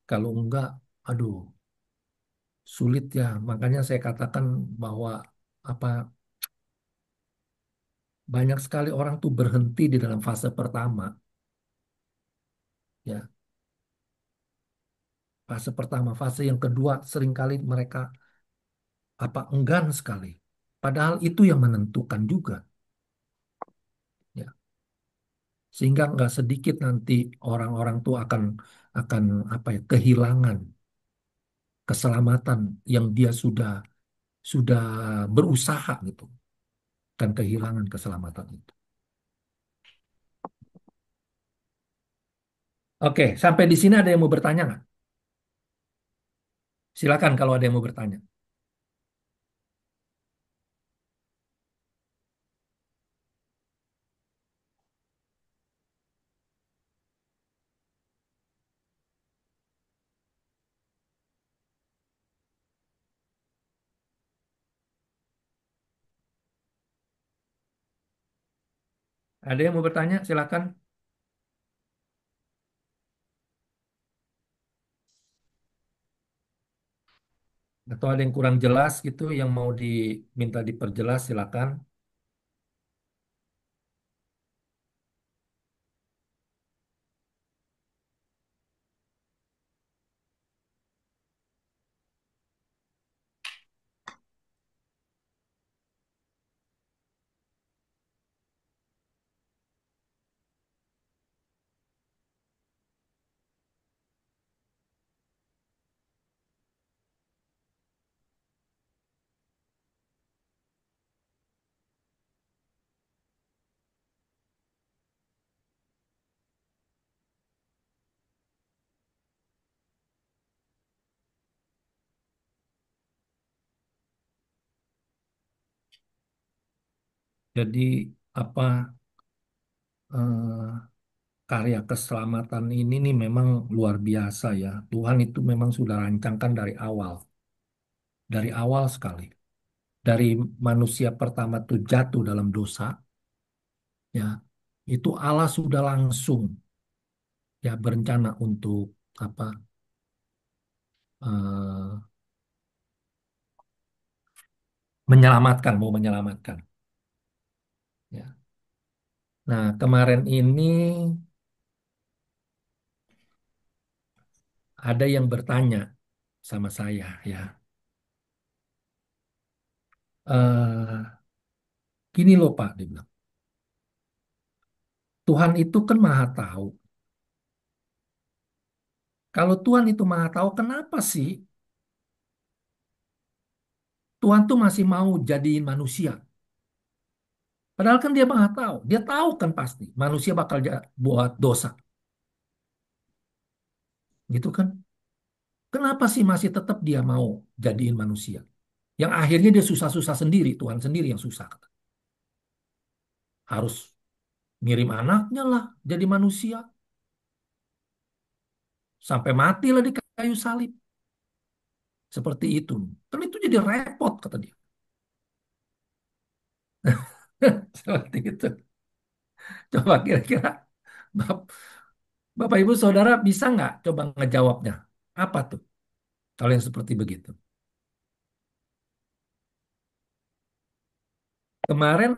Kalau enggak, aduh, sulit ya. Makanya saya katakan bahwa apa banyak sekali orang tuh berhenti di dalam fase pertama. Ya, fase pertama, fase yang kedua seringkali mereka apa enggan sekali. Padahal itu yang menentukan juga. Ya, sehingga nggak sedikit nanti orang-orang tuh akan apa ya kehilangan keselamatan yang dia sudah berusaha gitu dan kehilangan keselamatan itu. Oke, sampai di sini ada yang mau bertanya nggak? Silakan kalau ada yang mau bertanya. Ada yang mau bertanya? Silakan. Atau ada yang kurang jelas gitu yang mau diminta diperjelas, silakan. Jadi apa eh, karya keselamatan ini nih memang luar biasa ya. Tuhan itu memang sudah rancangkan dari awal. dari awal sekali. Dari manusia pertama tuh jatuh dalam dosa, ya, itu Allah sudah langsung ya berencana untuk apa? eh, Menyelamatkan, mau menyelamatkan. Ya. Nah, kemarin ini ada yang bertanya sama saya, ya, gini loh Pak, dia bilang, Tuhan itu kan maha tahu. Kalau Tuhan itu maha tahu, kenapa sih Tuhan tuh masih mau jadiin manusia? Padahal kan dia maha tahu. Dia tahu kan pasti manusia bakal buat dosa. Gitu kan? Kenapa sih masih tetap dia mau jadiin manusia? Yang akhirnya dia susah-susah sendiri, Tuhan sendiri yang susah. Harus ngirim anaknya lah jadi manusia. Sampai mati lah di kayu salib. Seperti itu. Kan itu jadi repot kata dia. Seperti itu. Coba kira-kira Bap- Bapak Ibu Saudara bisa nggak coba ngejawabnya? Apa tuh kalau yang seperti begitu? Kemarin